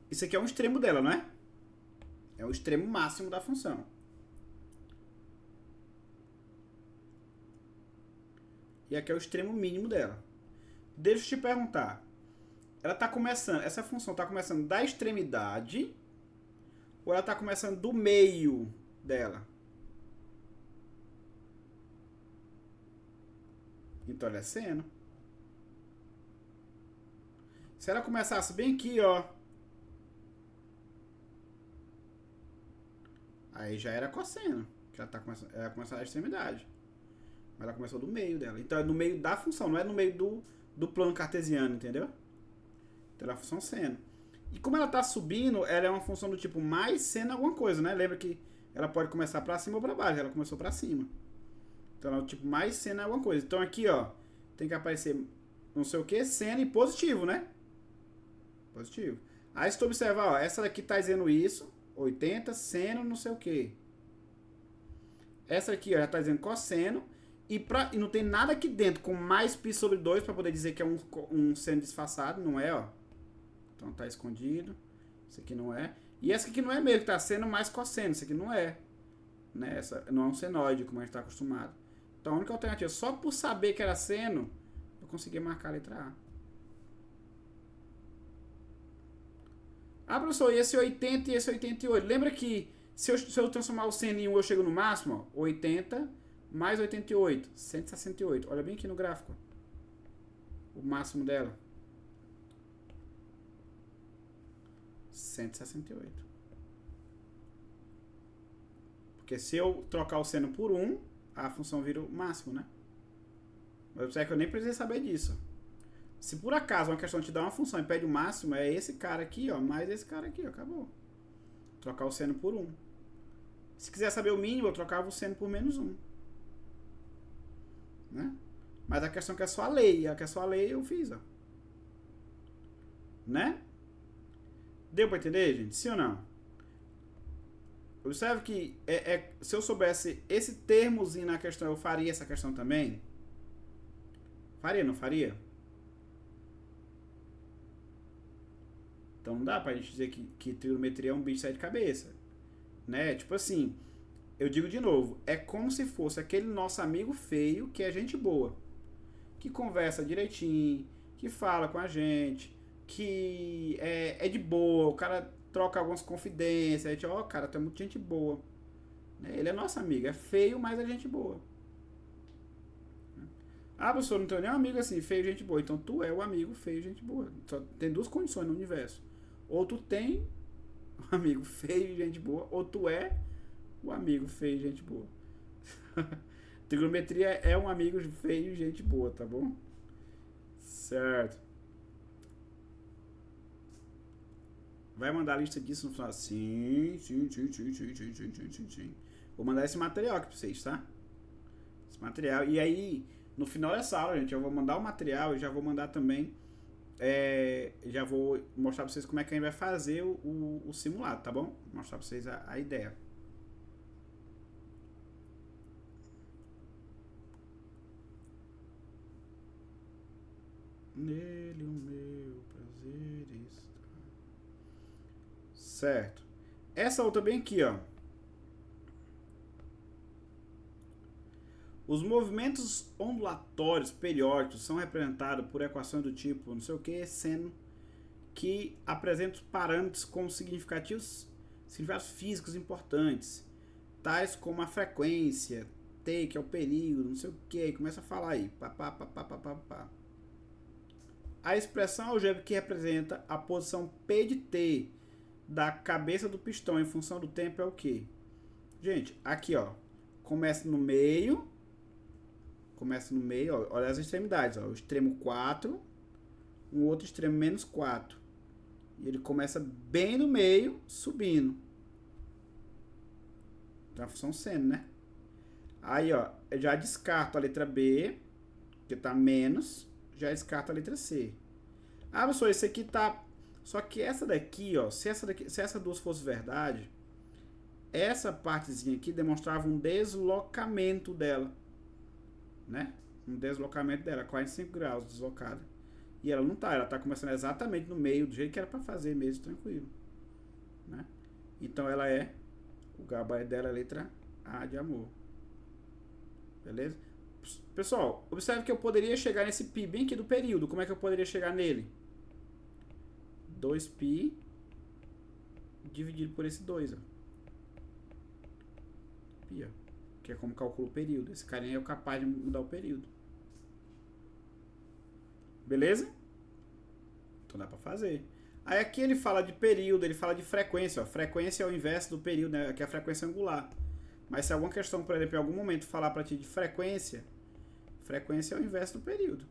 Isso aqui é um extremo dela, não é? É o extremo máximo da função. E aqui é o extremo mínimo dela. Deixa eu te perguntar. Ela tá começando, essa função tá começando da extremidade ou ela tá começando do meio dela? Então ela é seno. Se ela começasse bem aqui, ó, aí já era cosseno, que ela tá começando, ela começou da extremidade. Mas ela começou do meio dela. Então é no meio da função, não é no meio do plano cartesiano, entendeu? Então ela é a função seno. E como ela tá subindo, ela é uma função do tipo mais seno alguma coisa, né? Lembra que ela pode começar pra cima ou pra baixo. Ela começou pra cima. Então ela é o tipo mais seno alguma coisa. Então aqui, ó, tem que aparecer não sei o que, seno e positivo, né? Positivo. Aí se tu observar, ó, essa daqui tá dizendo isso, 80, seno, não sei o que. Essa aqui, ó, já tá dizendo cosseno. E não tem nada aqui dentro com mais π sobre 2 para poder dizer que é um seno disfarçado, não é, ó. Então tá escondido. Isso aqui não é. E essa aqui não é mesmo, que tá sendo mais cosseno. Isso aqui não é. Né? Essa não é um senoide, como a gente tá acostumado. Então a única alternativa, só por saber que era seno, eu consegui marcar a letra A. Ah, professor, e esse 80 e esse 88? Lembra que se eu transformar o seno em 1, eu chego no máximo, ó, 80 mais 88, 168. Olha bem aqui no gráfico. O máximo dela. 168. Porque se eu trocar o seno por 1, a função vira o máximo, né? Mas é que eu nem precisei saber disso. Se por acaso uma questão te dá uma função e pede o máximo, é esse cara aqui, ó, mais esse cara aqui, ó, acabou. Trocar o seno por 1. Se quiser saber o mínimo, eu trocava o seno por menos 1. Né? Mas a questão que é só a lei, a que é só a lei eu fiz, ó. Né? Deu pra entender, gente? Sim ou não? Observe que se eu soubesse esse termozinho na questão, eu faria essa questão também? Faria, não faria? Então não dá pra gente dizer que trigonometria é um bicho de sete cabeças. Né? Tipo assim, eu digo de novo, é como se fosse aquele nosso amigo feio que é gente boa. Que conversa direitinho, que fala com a gente, que é de boa, o cara troca algumas confidências, a gente, ó, cara, tu é muito gente boa. Ele é nosso amigo, é feio, mas é gente boa. Ah, professor, não tenho nenhum amigo assim, feio, gente boa. Então tu é o amigo feio, gente boa. Só tem duas condições no universo. Ou tu tem um amigo feio e gente boa, ou tu é o amigo feio e gente boa. Trigonometria é um amigo feio e gente boa, tá bom? Certo. Vai mandar a lista disso no final? Sim. Vou mandar esse material aqui pra vocês, tá? Esse material. E aí, no final dessa aula, gente, eu vou mandar o material e já vou mandar também. Já vou mostrar pra vocês como é que a gente vai fazer o simulado, tá bom? Vou mostrar pra vocês a ideia. Nele o meu prazer está. Certo. Essa outra bem aqui, ó. Os movimentos ondulatórios periódicos são representados por equações do tipo não sei o que, seno, que apresentam parâmetros com significados físicos importantes, tais como a frequência, T, que é o período, não sei o que, começa a falar aí. A expressão algébrica que representa a posição P de T da cabeça do pistão em função do tempo é o quê? Gente, aqui, ó. Começa no meio, ó, olha as extremidades, ó. O extremo 4, um outro extremo menos 4. E ele começa bem no meio, subindo. Então a função seno, né? Aí, ó, eu já descarto a letra B, que tá menos, já descarto a letra C. Ah, professor, esse aqui tá... Só que essa daqui, ó, se essa duas fosse verdade, essa partezinha aqui demonstrava um deslocamento dela, né? Um deslocamento dela, 45 graus deslocada. E ela não tá, ela tá começando exatamente no meio, do jeito que era para fazer mesmo, tranquilo, né? Então ela é, o gabarito dela é a letra A de amor. Beleza? Pessoal, observe que eu poderia chegar nesse π bem aqui do período. Como é que eu poderia chegar nele? 2π dividido por esse 2, ó. Π, ó. Que é como calcula o período. Esse carinha é capaz de mudar o período. Beleza? Então dá pra fazer. Aí aqui ele fala de período, ele fala de frequência, ó. Frequência é o inverso do período, né? Aqui é a frequência angular. Mas se alguma questão, por exemplo, em algum momento falar pra ti de frequência, frequência é o inverso do período.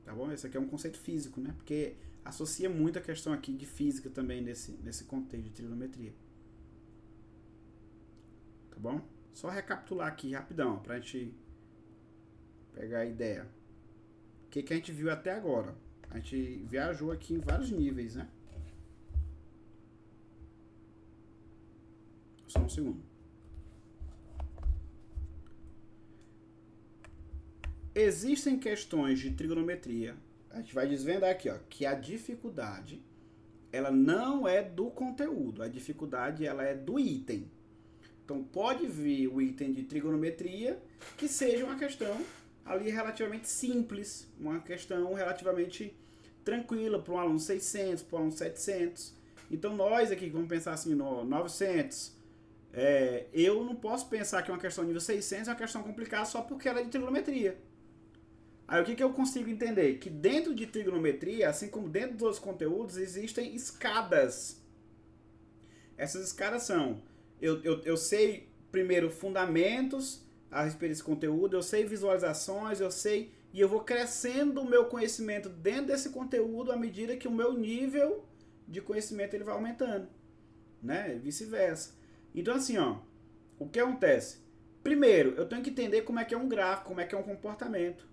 Tá bom? Esse aqui é um conceito físico, né? Porque associa muito a questão aqui de física também nesse contexto de trigonometria. Tá bom? Só recapitular aqui rapidão, pra gente pegar a ideia. O que a gente viu até agora? A gente viajou aqui em vários níveis, né? Só um segundo. Existem questões de trigonometria, a gente vai desvendar aqui, ó, que a dificuldade, ela não é do conteúdo, a dificuldade ela é do item. Então pode vir o item de trigonometria que seja uma questão ali relativamente simples, uma questão relativamente tranquila para um aluno 600, para um aluno 700. Então nós aqui vamos pensar assim no 900, eu não posso pensar que uma questão nível 600 é uma questão complicada só porque ela é de trigonometria. Aí o que eu consigo entender? Que dentro de trigonometria, assim como dentro dos outros conteúdos, existem escadas. Essas escadas são, eu sei primeiro fundamentos a respeito desse conteúdo, eu sei visualizações, e eu vou crescendo o meu conhecimento dentro desse conteúdo à medida que o meu nível de conhecimento ele vai aumentando, né? Vice-versa. Então assim, ó, o que acontece? Primeiro, eu tenho que entender como é que é um gráfico, como é que é um comportamento,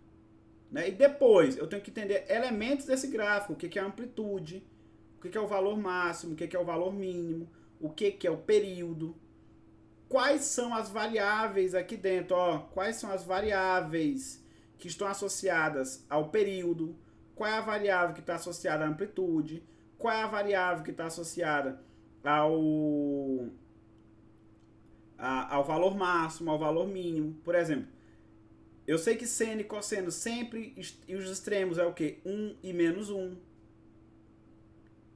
né? E depois, eu tenho que entender elementos desse gráfico, o que é a amplitude, o que é o valor máximo, o que é o valor mínimo, o que é o período, quais são as variáveis aqui dentro, ó, quais são as variáveis que estão associadas ao período, qual é a variável que está associada à amplitude, qual é a variável que está associada ao valor máximo, ao valor mínimo. Por exemplo, eu sei que seno e cosseno sempre, e os extremos é o quê? 1 e menos 1.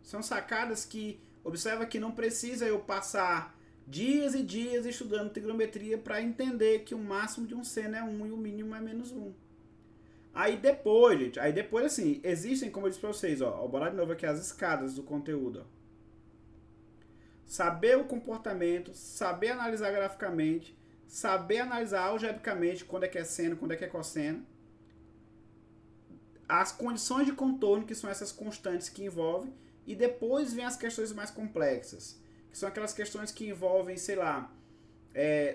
São sacadas que, observa que não precisa eu passar dias e dias estudando trigonometria para entender que o máximo de um seno é 1 e o mínimo é menos 1. Aí depois, gente, assim, existem, como eu disse para vocês, ó, vou bolar de novo aqui as escadas do conteúdo, ó. Saber o comportamento, saber analisar graficamente, saber analisar algebricamente quando é que é seno, quando é que é cosseno. As condições de contorno, que são essas constantes que envolvem, e depois vem as questões mais complexas, que são aquelas questões que envolvem, sei lá,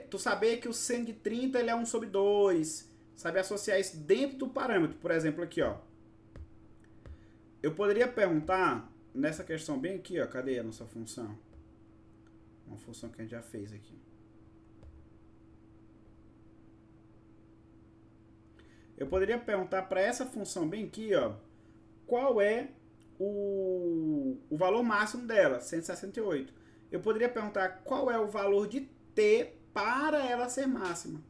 tu saber que o seno de 30 ele é 1 sobre 2, saber associar isso dentro do parâmetro. Por exemplo, aqui, ó. Eu poderia perguntar, nessa questão bem aqui, ó, cadê a nossa função? Uma função que a gente já fez aqui. Eu poderia perguntar para essa função bem aqui, ó, qual é o valor máximo dela, 168. Eu poderia perguntar qual é o valor de t para ela ser máxima.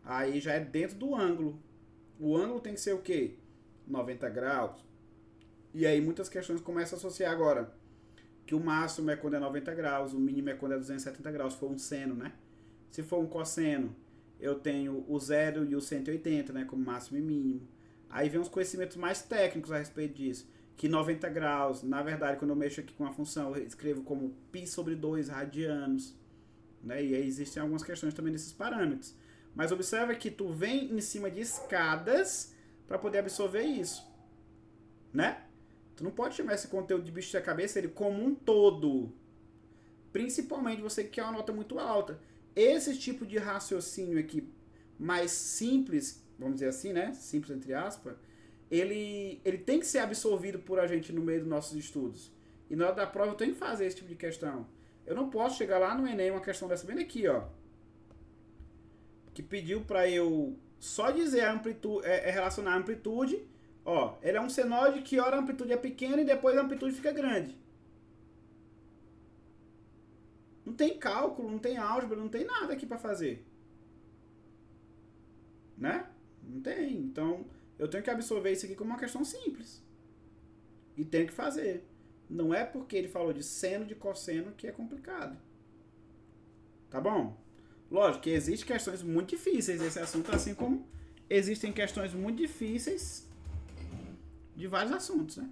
Aí já é dentro do ângulo. O ângulo tem que ser o quê? 90 graus. E aí muitas questões começam a associar agora que o máximo é quando é 90 graus, o mínimo é quando é 270 graus, se for um seno, né? Se for um cosseno, eu tenho o 0 e o 180, né, como máximo e mínimo. Aí vem os conhecimentos mais técnicos a respeito disso, que 90 graus, na verdade, quando eu mexo aqui com a função, eu escrevo como π sobre 2 radianos, né? E aí existem algumas questões também desses parâmetros. Mas observa que tu vem em cima de escadas para poder absorver isso, né? Tu não pode chamar esse conteúdo de bicho da cabeça ele como um todo. Principalmente você que quer uma nota muito alta. Esse tipo de raciocínio aqui, mais simples, vamos dizer assim, né? Simples entre aspas, ele tem que ser absorvido por a gente no meio dos nossos estudos. E na hora da prova eu tenho que fazer esse tipo de questão. Eu não posso chegar lá no Enem uma questão dessa bem aqui, ó. Que pediu para eu só dizer a amplitude, relacionar a amplitude. Ó, ele é um senoide que ora a amplitude é pequena e depois a amplitude fica grande. Não tem cálculo, não tem álgebra, não tem nada aqui para fazer. Né? Não tem. Então, eu tenho que absorver isso aqui como uma questão simples. E tenho que fazer. Não é porque ele falou de seno, de cosseno, que é complicado. Tá bom? Lógico que existem questões muito difíceis desse assunto, assim como existem questões muito difíceis de vários assuntos, né?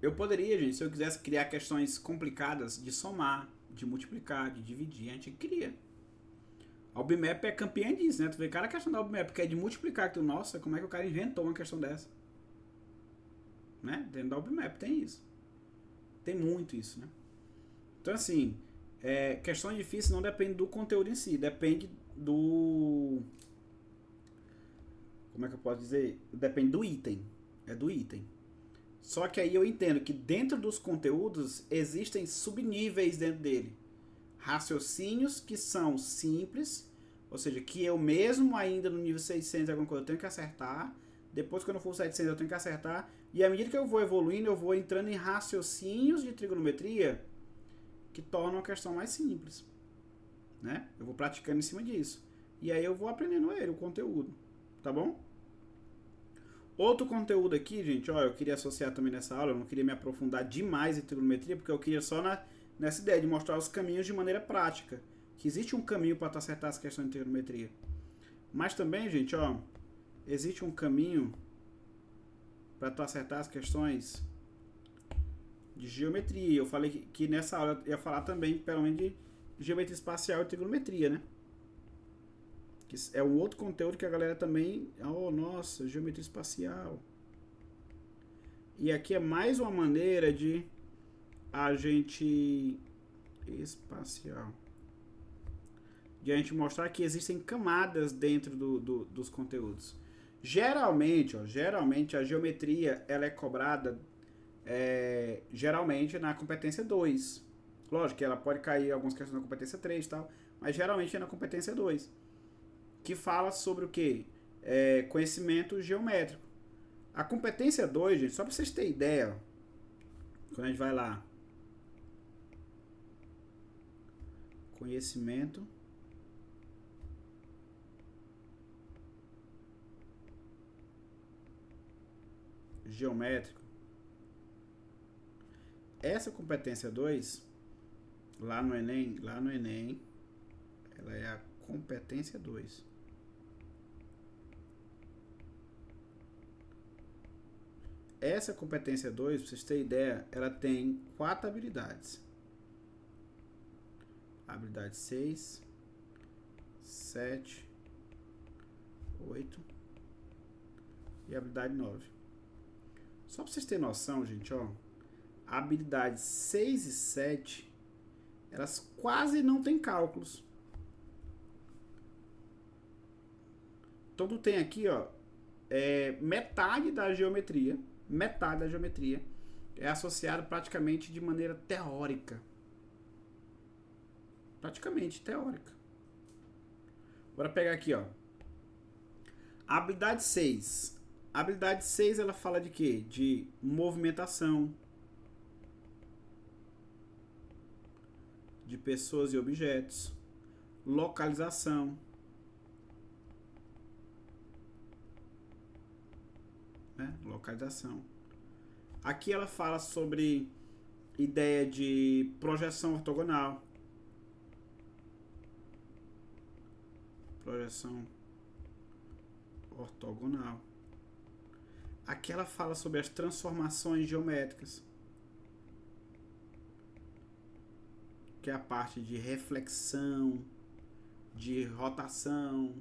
Eu poderia, gente, se eu quisesse criar questões complicadas de somar, de multiplicar, de dividir, a gente cria. A UBMAP é campeã disso, né? Tu vê cada questão da UBMAP que é de multiplicar, que tu, nossa, como é que o cara inventou uma questão dessa? Né? Dentro da UBMAP tem isso. Tem muito isso, né? Então, assim, questões difíceis não depende do conteúdo em si, depende do... Como é que eu posso dizer? Depende do item. É do item. Só que aí eu entendo que dentro dos conteúdos existem subníveis dentro dele. Raciocínios que são simples, ou seja, que eu mesmo ainda no nível 600 alguma coisa eu tenho que acertar. Depois quando eu for 700 eu tenho que acertar. E à medida que eu vou evoluindo, eu vou entrando em raciocínios de trigonometria que tornam a questão mais simples. Né? Eu vou praticando em cima disso. E aí eu vou aprendendo o conteúdo. Tá bom? Outro conteúdo aqui, gente, ó, eu queria associar também nessa aula, eu não queria me aprofundar demais em trigonometria, porque eu queria só nessa ideia de mostrar os caminhos de maneira prática. Que existe um caminho para tu acertar as questões de trigonometria. Mas também, gente, ó, existe um caminho para tu acertar as questões de geometria. Eu falei que nessa aula eu ia falar também, pelo menos, de geometria espacial e trigonometria, né? Que é um outro conteúdo que a galera também... Oh, nossa, geometria espacial. E aqui é mais uma maneira de a gente... Espacial. De a gente mostrar que existem camadas dentro dos conteúdos. Geralmente a geometria ela é cobrada geralmente na competência 2. Lógico que ela pode cair algumas questões na competência 3 e tal, mas geralmente é na competência 2. Que fala sobre o quê? Conhecimento geométrico. A competência 2, gente, só para vocês terem ideia, quando a gente vai lá, conhecimento geométrico. Essa competência 2, lá no Enem, ela é a competência 2. Essa competência 2, pra vocês terem ideia, ela tem 4 habilidades. Habilidade 6, 7, 8 e habilidade 9. Só pra vocês terem noção, gente, ó, habilidades 6 e 7, elas quase não têm cálculos. Então tu tem aqui, ó, metade da geometria é associada praticamente de maneira teórica. Praticamente teórica. Bora pegar aqui, ó. Habilidade 6. A habilidade 6 ela fala de quê? De movimentação, de pessoas e objetos, localização, né? Localização. Aqui ela fala sobre ideia de projeção ortogonal. Projeção ortogonal. Aqui ela fala sobre as transformações geométricas, que é a parte de reflexão, de rotação,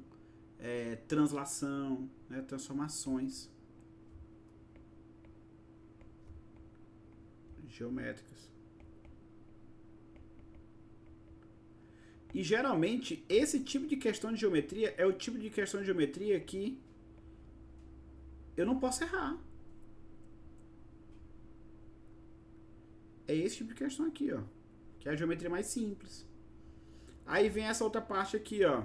translação, né, transformações geométricas. E geralmente esse tipo de questão de geometria é o tipo de questão de geometria que eu não posso errar. É esse tipo de questão aqui, ó, que é a geometria mais simples. Aí vem essa outra parte aqui, ó,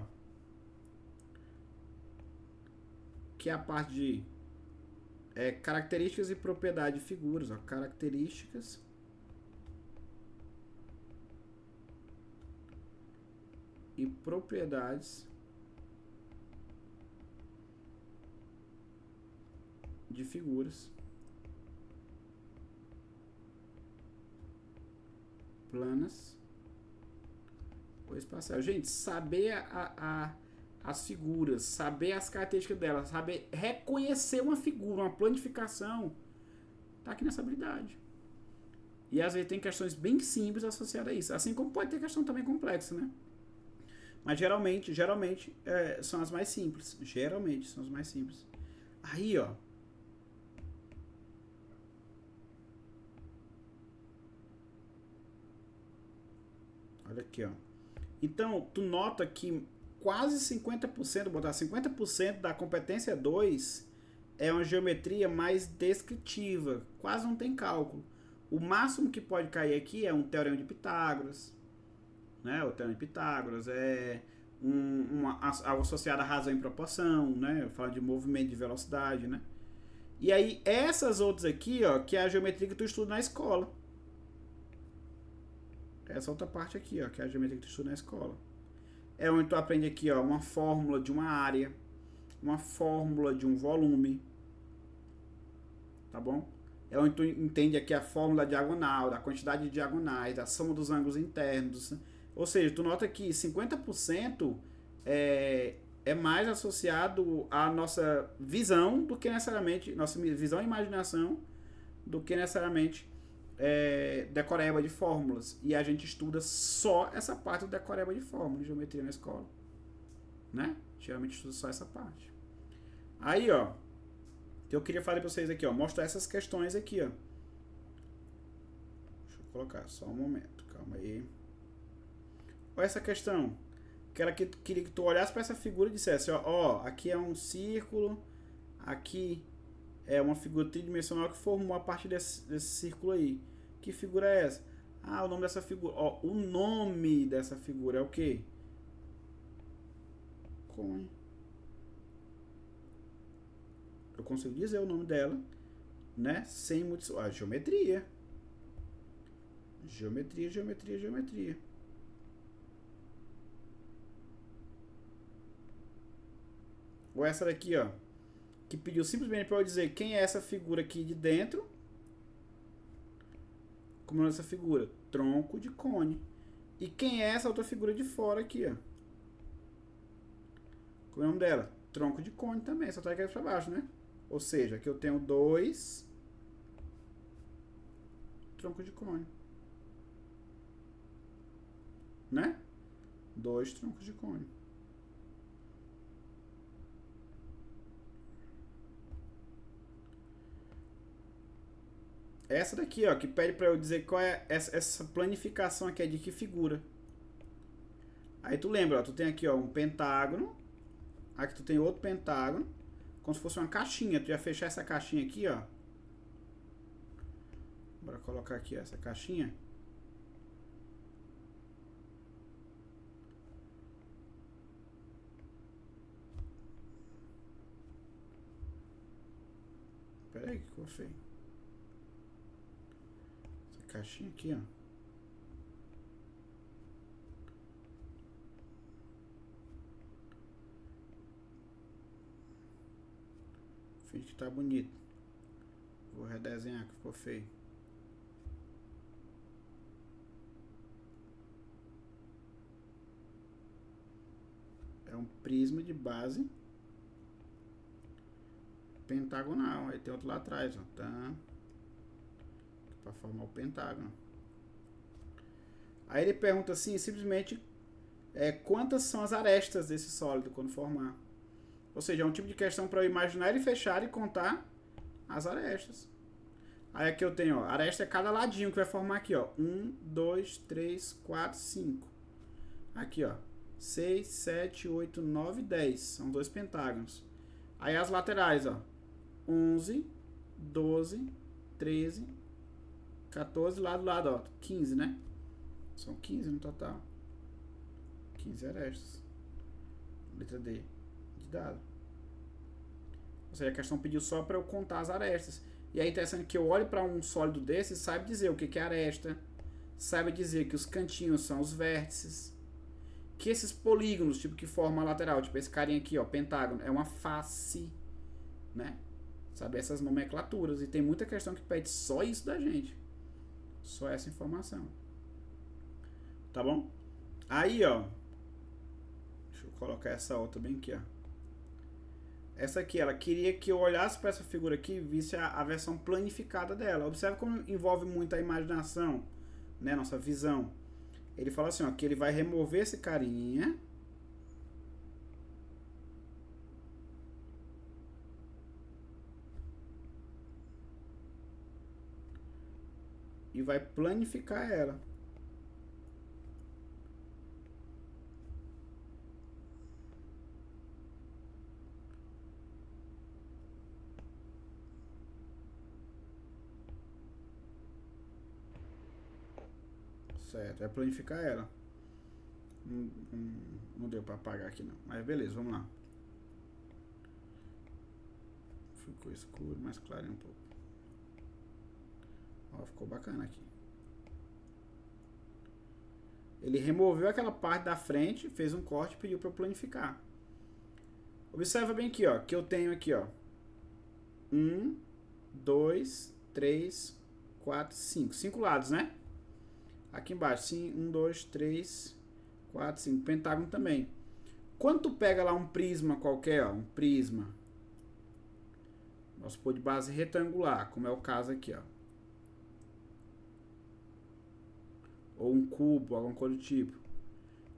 que é a parte de características e propriedade de figuras, ó, características e propriedades de figuras planas ou espaciais. Gente, saber as figuras, saber as características delas, saber reconhecer uma figura, uma planificação, tá aqui nessa habilidade. E às vezes tem questões bem simples associadas a isso, assim como pode ter questão também complexa, né? Mas geralmente são as mais simples. Geralmente são as mais simples. Aí, ó, olha aqui, ó. Então, tu nota que quase 50%, botar 50% da competência 2 é uma geometria mais descritiva, quase não tem cálculo. O máximo que pode cair aqui é um teorema de Pitágoras, né? O teorema de Pitágoras é algo associado à razão em proporção, né? Eu falo de movimento de velocidade, né? E aí essas outras aqui, ó, que é a geometria que tu estuda na escola. Essa outra parte aqui, ó, que é a geometria que tu estuda na escola. É onde tu aprende aqui, ó, uma fórmula de uma área, uma fórmula de um volume, tá bom? É onde tu entende aqui a fórmula diagonal, da quantidade de diagonais, da soma dos ângulos internos. Ou seja, tu nota que 50% é mais associado à nossa visão do que necessariamente, nossa visão e imaginação, do que necessariamente decoreba de fórmulas. E a gente estuda só essa parte do decoreba de fórmulas de geometria na escola, né? Geralmente estuda só essa parte. Aí, ó, eu queria falar pra vocês aqui, ó, mostrar essas questões aqui, ó. Deixa eu colocar só um momento, calma aí. Olha essa questão. Queria que tu olhasse para essa figura e dissesse, ó, aqui é um círculo, aqui é uma figura tridimensional que formou a partir desse círculo aí. Que figura é essa? Ah, o nome dessa figura. Ó, o nome dessa figura é o quê? Cone. Eu consigo dizer o nome dela, né? Sem muito. Ah, geometria. Geometria, geometria, geometria. Ou essa daqui, ó, que pediu simplesmente para eu dizer quem é essa figura aqui de dentro. Como é essa figura? Tronco de cone. E quem é essa outra figura de fora aqui, ó? Qual é o nome dela? Tronco de cone também, só tá aqui para baixo, né? Ou seja, aqui eu tenho 2 troncos de cone, né? 2 troncos de cone. Essa daqui, ó, que pede para eu dizer qual é essa planificação aqui, é de que figura. Aí tu lembra, ó, tu tem aqui, ó, um pentágono. Aqui tu tem outro pentágono, como se fosse uma caixinha. Tu ia fechar essa caixinha aqui, ó. Bora colocar aqui essa caixinha. Pera aí que ficou feio. Essa caixinha aqui, ó. Finge que tá bonito. Vou redesenhar que ficou feio. É um prisma de base pentagonal. Aí tem outro lá atrás, ó. Tá. Pra formar o pentágono. Aí ele pergunta assim, simplesmente, quantas são as arestas desse sólido quando formar. Ou seja, é um tipo de questão para eu imaginar ele fechar e contar as arestas. Aí aqui eu tenho, ó, aresta é cada ladinho que vai formar aqui, ó. 1, 2, 3, 4, 5. Aqui, ó. 6, 7, 8, 9, 10. São 2 pentágonos. Aí as laterais, ó. 11, 12, 13, 14, lá do lado, ó. 15, né? São 15 no total. 15 arestas. Letra D. De dado. Ou seja, a questão pediu só para eu contar as arestas. E é interessante que eu olhe para um sólido desse e saiba dizer o que é aresta. Saiba dizer que os cantinhos são os vértices. Que esses polígonos, tipo, que formam a lateral, tipo esse carinha aqui, ó, pentágono, é uma face, né? Sabe, essas nomenclaturas. E tem muita questão que pede só isso da gente. Só essa informação. Tá bom? Aí, ó. Deixa eu colocar essa outra bem aqui, ó. Essa aqui, ela queria que eu olhasse para essa figura aqui e visse a versão planificada dela. Observe como envolve muito a imaginação, né? Nossa visão. Ele fala assim, ó, que ele vai remover esse carinha. E vai planificar ela. Certo, vai planificar ela. Não deu pra apagar aqui não. Mas beleza, vamos lá. Ficou escuro, mais claro um pouco. Ó, ficou bacana aqui. Ele removeu aquela parte da frente, fez um corte e pediu para planificar. Observa bem aqui, ó, que eu tenho aqui, ó. 1, 2, 3, 4, 5. 5 lados, né? Aqui embaixo, sim, 1, 2, 3, 4, 5. Pentágono também. Quando tu pega lá um prisma qualquer, ó, um prisma, vamos supor de base retangular, como é o caso aqui, ó. Ou um cubo, alguma coisa do tipo.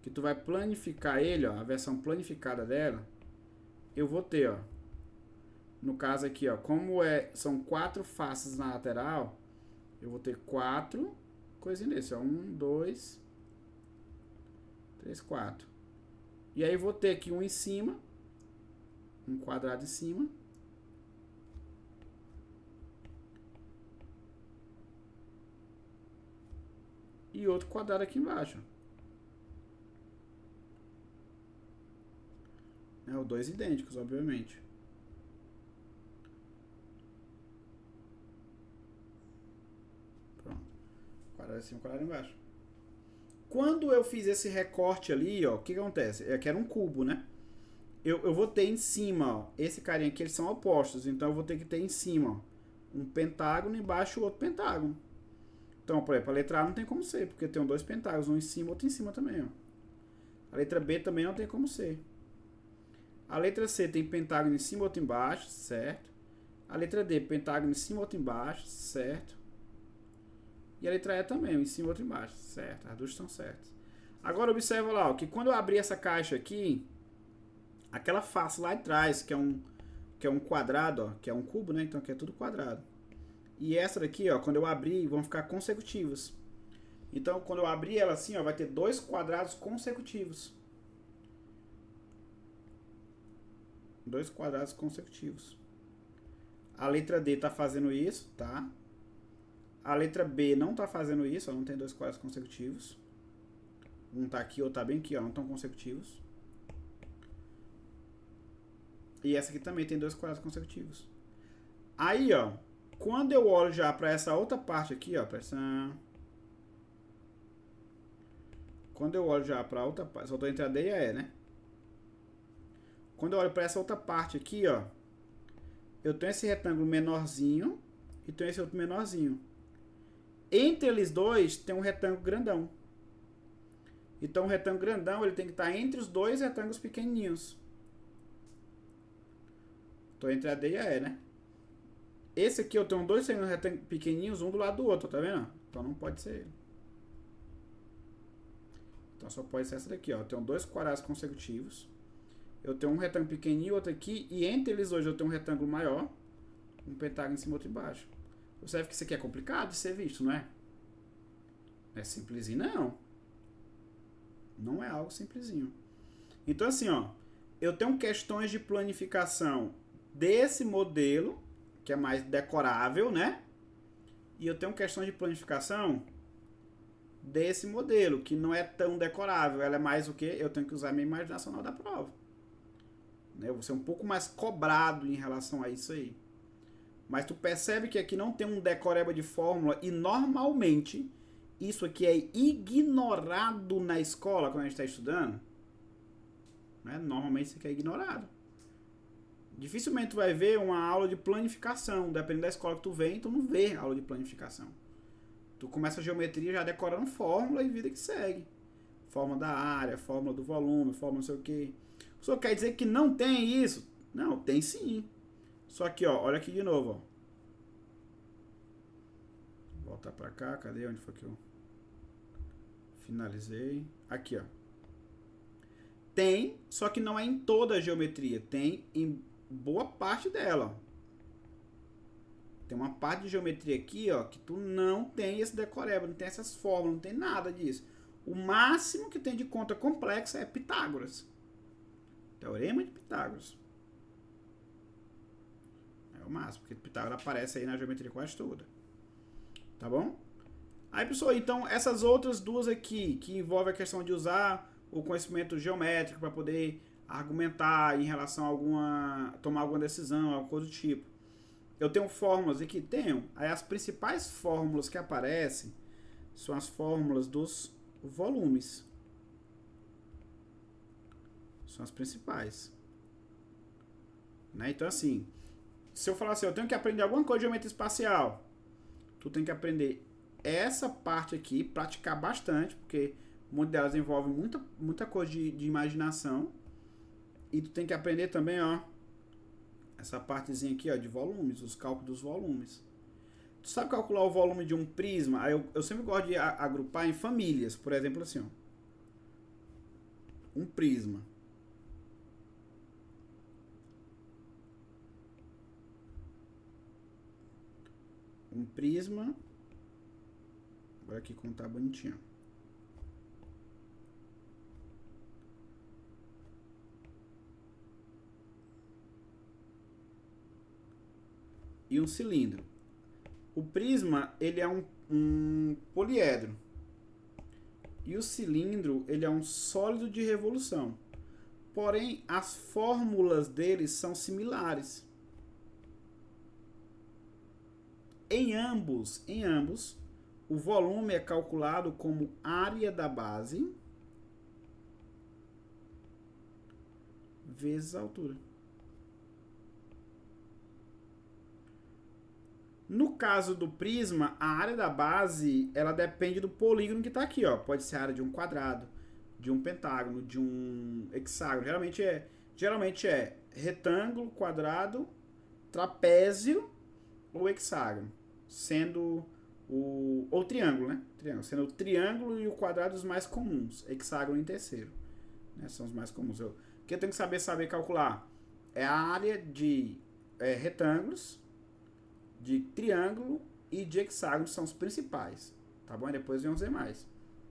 Que tu vai planificar ele, ó, a versão planificada dela, eu vou ter, ó. No caso aqui, ó, como são 4 faces na lateral, eu vou ter 4 coisinhas desse, ó. 1, 2, 3, 4. E aí vou ter aqui um em cima, um quadrado em cima. E outro quadrado aqui embaixo. Os dois idênticos, obviamente. Pronto. Quadrado em cima, quadrado embaixo. Quando eu fiz esse recorte ali, ó, o que acontece? É que era um cubo, né? Eu vou ter em cima, ó, esse carinha aqui, eles são opostos. Então eu vou ter que ter em cima, ó, um pentágono e embaixo outro pentágono. Então, por exemplo, a letra A não tem como ser, porque tem 2 pentágonos, um em cima e outro em cima também, ó. A letra B também não tem como ser. A letra C tem pentágono em cima e outro embaixo, certo? A letra D, pentágono em cima e outro embaixo, certo? E a letra E também, um em cima e outro embaixo, certo? As duas estão certas. Agora observa lá, ó, que quando eu abrir essa caixa aqui, aquela face lá atrás, que é um quadrado, ó, que é um cubo, né? Então aqui é tudo quadrado. E essa daqui, ó, quando eu abrir, vão ficar consecutivas. Então, quando eu abrir ela assim, ó, vai ter 2 quadrados consecutivos. 2 quadrados consecutivos. A letra D tá fazendo isso, tá? A letra B não tá fazendo isso, ó, não tem 2 quadrados consecutivos. Um tá aqui, outro tá bem aqui, ó, não estão consecutivos. E essa aqui também tem 2 quadrados consecutivos. Aí, ó, quando eu olho já para essa outra parte aqui, ó, quando eu olho já para outra parte, só tô entre a D e a E, né? Quando eu olho para essa outra parte aqui, ó, eu tenho esse retângulo menorzinho e tenho esse outro menorzinho. Entre eles dois tem um retângulo grandão. Então o retângulo grandão ele tem que estar entre os 2 retângulos pequenininhos. Tô entre a D e a E, né? Esse aqui eu tenho dois retângulos pequenininhos, um do lado do outro, tá vendo? Então não pode ser ele. Então só pode ser essa daqui, ó. Eu tenho dois quadrados consecutivos. Eu tenho um retângulo pequenininho e outro aqui. E entre eles hoje eu tenho um retângulo maior. Um pentágono em cima e outro embaixo. Observe que isso aqui é complicado de ser visto, não é? Não é simplesinho, não. Não é algo simplesinho. Então assim, ó. Eu tenho questões de planificação desse modelo, que é mais decorável, né? E eu tenho questões de planificação desse modelo, que não é tão decorável. Ela é mais o que? Eu tenho que usar a minha imaginação na hora da prova. Eu vou ser um pouco mais cobrado em relação a isso aí. Mas tu percebe que aqui não tem um decoreba de fórmula e normalmente isso aqui é ignorado na escola quando a gente está estudando. Né? Normalmente isso aqui é ignorado. Dificilmente tu vai ver uma aula de planificação. Dependendo da escola que tu vem, tu não vê aula de planificação. Tu começa a geometria já decorando fórmula e vida que segue. Fórmula da área, fórmula do volume, fórmula não sei o que. O senhor quer dizer que não tem isso? Não, tem sim. Só que, ó, olha aqui de novo, ó. Vou voltar pra cá, cadê? Onde foi que eu finalizei? Aqui, ó. Tem, só que não é em toda a geometria. Tem em boa parte dela, ó. Tem uma parte de geometria aqui, ó, que tu não tem esse decoreba, não tem essas fórmulas, não tem nada disso. O máximo que tem de conta complexa é Pitágoras. Teorema de Pitágoras. É o máximo, porque Pitágoras aparece aí na geometria quase toda. Tá bom? Aí, pessoal, então essas outras duas aqui, que envolvem a questão de usar o conhecimento geométrico para poder argumentar em relação a tomar alguma decisão, alguma coisa do tipo. Eu tenho fórmulas aqui? Tenho. Aí as principais fórmulas que aparecem são as fórmulas dos volumes. São as principais. Né? Então, assim, se eu falar assim, eu tenho que aprender alguma coisa de geometria espacial, tu tem que aprender essa parte aqui, praticar bastante, porque muitas delas envolvem muita coisa de imaginação. E tu tem que aprender também, ó, essa partezinha aqui, ó, de volumes, os cálculos dos volumes. Tu sabe calcular o volume de um prisma? Aí eu sempre gosto de agrupar em famílias. Por exemplo, assim, ó. Um prisma. Um prisma. Agora aqui contar bonitinho. E um cilindro. O prisma, ele é um poliedro. E o cilindro, ele é um sólido de revolução. Porém, as fórmulas deles são similares. Em ambos, o volume é calculado como área da base vezes a altura. No caso do prisma, a área da base, ela depende do polígono que está aqui, ó. Pode ser a área de um quadrado, de um pentágono, de um hexágono. Geralmente é retângulo, quadrado, trapézio ou hexágono, sendo ou triângulo, né? Triângulo, sendo o triângulo e o quadrado os mais comuns, hexágono em terceiro, né? São os mais comuns. O que eu tenho que saber calcular é a área de retângulos, de triângulo e de hexágono, são os principais, tá bom? E depois vem os demais.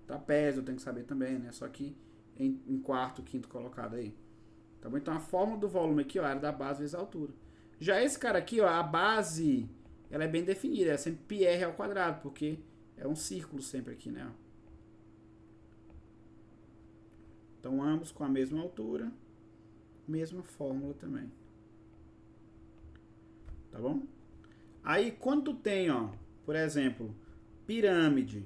Trapézio eu tenho que saber também, né? Só que em quarto, quinto colocado aí. Tá bom? Então a fórmula do volume aqui, ó, a área da base vezes a altura. Já esse cara aqui, ó, a base, ela é bem definida, é sempre πr ao quadrado, porque é um círculo sempre aqui, né? Então ambos com a mesma altura, mesma fórmula também. Tá bom? Aí, quando tu tem, ó, por exemplo, pirâmide.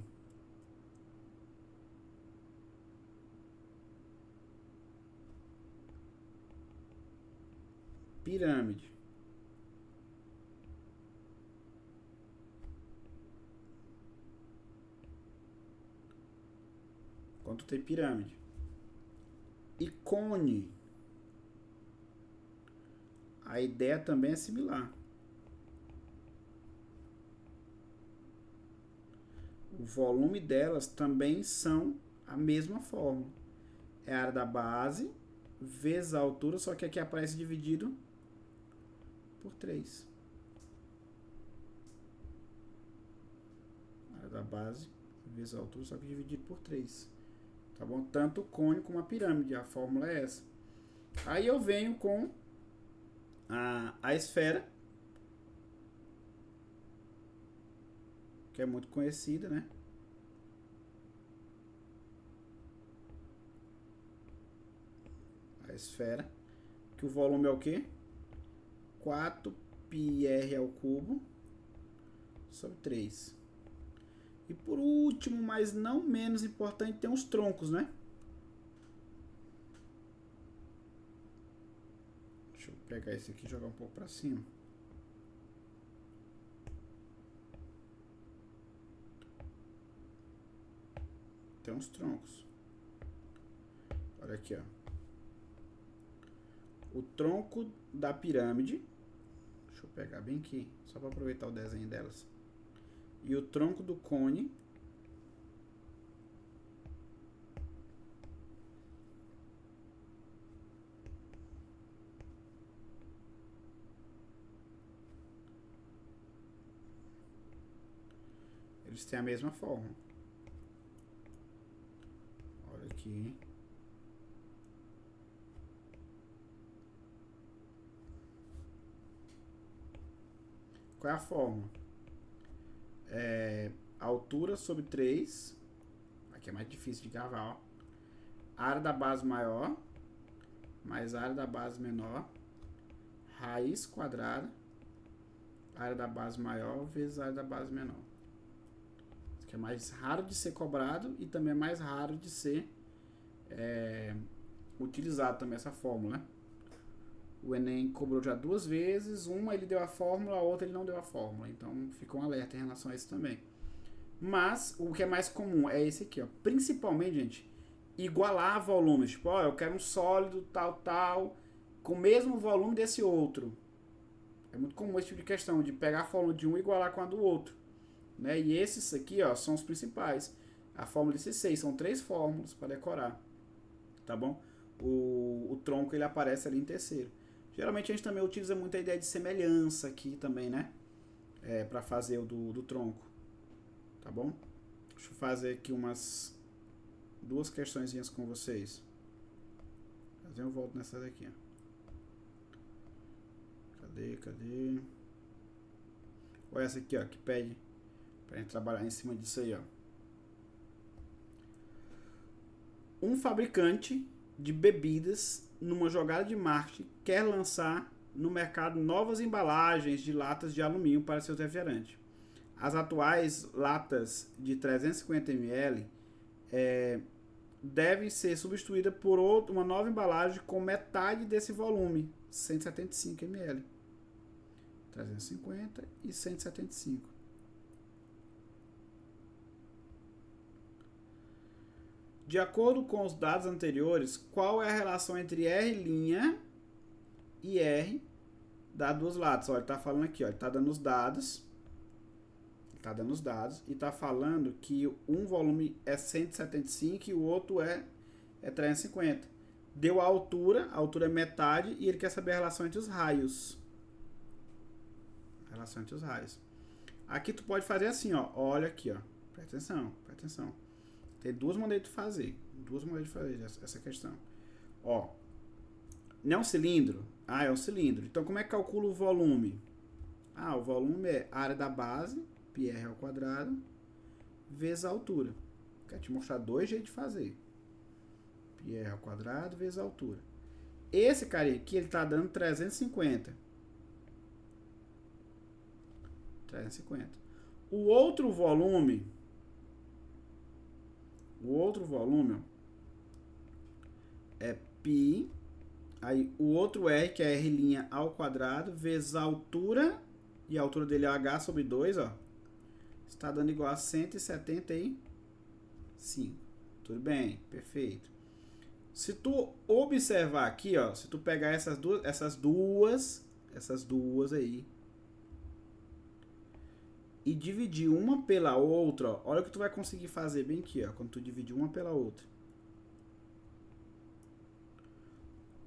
Pirâmide. Quando tu tem pirâmide. E cone. a ideia também é similar. O volume delas também são a mesma fórmula. É a área da base vezes a altura, só que aqui aparece dividido por 3. A área da base vezes a altura, só que dividido por 3. Tá bom? Tanto o cone como a pirâmide, a fórmula é essa. Aí eu venho com a esfera, que é muito conhecida, né? A esfera, que o volume é o quê? 4πr ao cubo sobre 3. E por último, mas não menos importante, tem os troncos, né? Deixa eu pegar esse aqui e jogar um pouco para cima. Tem uns troncos. Olha aqui, ó. O tronco da pirâmide. Deixa eu pegar bem aqui, só para aproveitar o desenho delas. E o tronco do cone. Eles têm a mesma forma. Olha aqui. Qual é a forma? Altura sobre 3. Aqui é mais difícil de gravar, ó. Área da base maior mais área da base menor, raiz quadrada, área da base maior vezes área da base menor. Isso aqui é mais raro de ser cobrado e também é mais raro de ser utilizado também essa fórmula, né? O Enem cobrou já 2 vezes, uma ele deu a fórmula, a outra ele não deu a fórmula, então ficou um alerta em relação a isso também. Mas o que é mais comum é esse aqui, ó. Principalmente, gente, igualar volumes. Tipo, ó, eu quero um sólido tal, com o mesmo volume desse outro. É muito comum esse tipo de questão, de pegar a fórmula de um e igualar com a do outro, né? E esses aqui, ó, são os principais. A fórmula desses 6, são 3 fórmulas para decorar, tá bom? O tronco ele aparece ali em terceiro. Geralmente a gente também utiliza muito a ideia de semelhança aqui também, né? Para fazer o do tronco, tá bom? Deixa eu fazer aqui umas 2 questõezinhas com vocês. Mas eu volto nessa daqui, ó. Cadê? Olha essa aqui, ó, que pede pra gente trabalhar em cima disso aí, ó. Um fabricante de bebidas, numa jogada de marketing, quer lançar no mercado novas embalagens de latas de alumínio para seus refrigerantes. As atuais latas de 350 ml devem ser substituídas por uma nova embalagem com metade desse volume, 175 ml. 350 e 175. De acordo com os dados anteriores, qual é a relação entre R' e R das duas latas? Olha, ele está falando aqui, ó, ele está dando os dados. E está falando que um volume é 175 e o outro é 350. Deu a altura é metade e ele quer saber a relação entre os raios. Aqui tu pode fazer assim, ó. Olha aqui, ó. Presta atenção. Tem 2 maneiras de fazer. Essa questão. Ó. Não é um cilindro? É um cilindro. Então como é que calcula o volume? O volume é a área da base, πr ao quadrado, vezes a altura. Quero te mostrar 2 jeitos de fazer. πr ao quadrado vezes a altura. Esse cara aqui, ele tá dando 350. O outro volume, é π, aí o outro R, que é R' ao quadrado, vezes a altura, e a altura dele é H sobre 2, ó, está dando igual a 175. Tudo bem? Perfeito. Se tu observar aqui, ó, se tu pegar essas duas essas duas aí, e dividir uma pela outra, ó, olha o que tu vai conseguir fazer bem aqui, ó, quando tu dividir uma pela outra.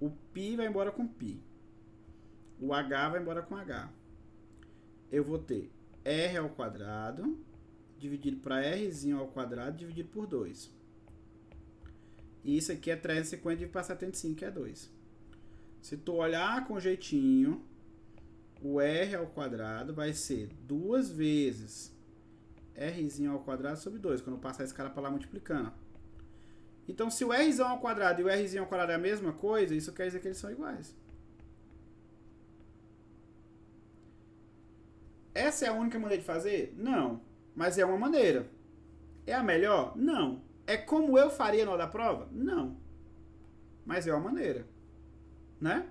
O π vai embora com π. O h vai embora com h. Eu vou ter r ao quadrado dividido para rzinho ao quadrado dividido por 2. E isso aqui é 350 dividido para 75, que é 2. Se tu olhar com jeitinho, o r ao quadrado vai ser 2 vezes rzinho ao quadrado sobre 2, quando eu passar esse cara para lá multiplicando. Então, se o rzão ao quadrado e o rzinho ao quadrado é a mesma coisa, isso quer dizer que eles são iguais. Essa é a única maneira de fazer? Não. Mas é uma maneira. É a melhor? Não. É como eu faria na hora da prova? Não. Mas é uma maneira. Né?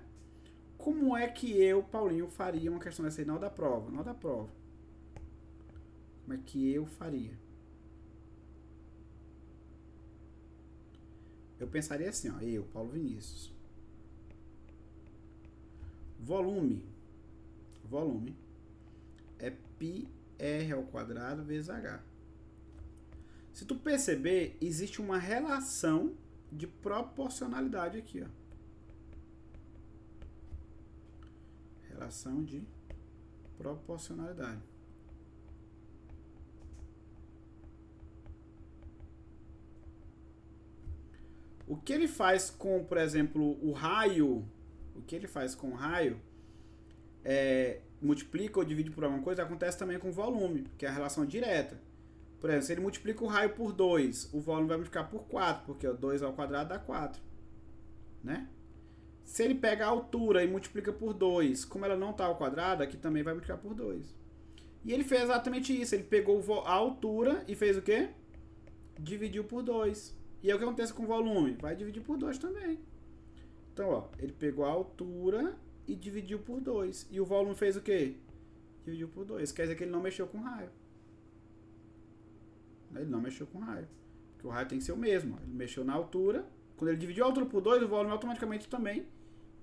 Como é que eu, Paulinho, faria uma questão dessa aí na hora da prova? Na hora da prova. Como é que eu faria? Eu pensaria assim, ó. Eu, Paulo Vinícius. Volume é πr ao quadrado vezes h. Se tu perceber, existe uma relação de proporcionalidade aqui, ó. Relação de proporcionalidade. O que ele faz com, por exemplo, o raio, multiplica ou divide por alguma coisa, acontece também com o volume, que é a relação direta. Por exemplo, se ele multiplica o raio por 2, o volume vai multiplicar por 4, porque 2 ao quadrado dá 4. Né? Se ele pega a altura e multiplica por 2, como ela não está ao quadrado, aqui também vai multiplicar por 2. E ele fez exatamente isso. Ele pegou a altura e fez o quê? Dividiu por 2. E aí o que acontece com o volume? Vai dividir por 2 também. Então, ó, ele pegou a altura e dividiu por 2. E o volume fez o quê? Dividiu por 2. Quer dizer que ele não mexeu com o raio. Ele não mexeu com o raio. Porque o raio tem que ser o mesmo. Ele mexeu na altura. Quando ele dividiu a altura por 2, o volume automaticamente também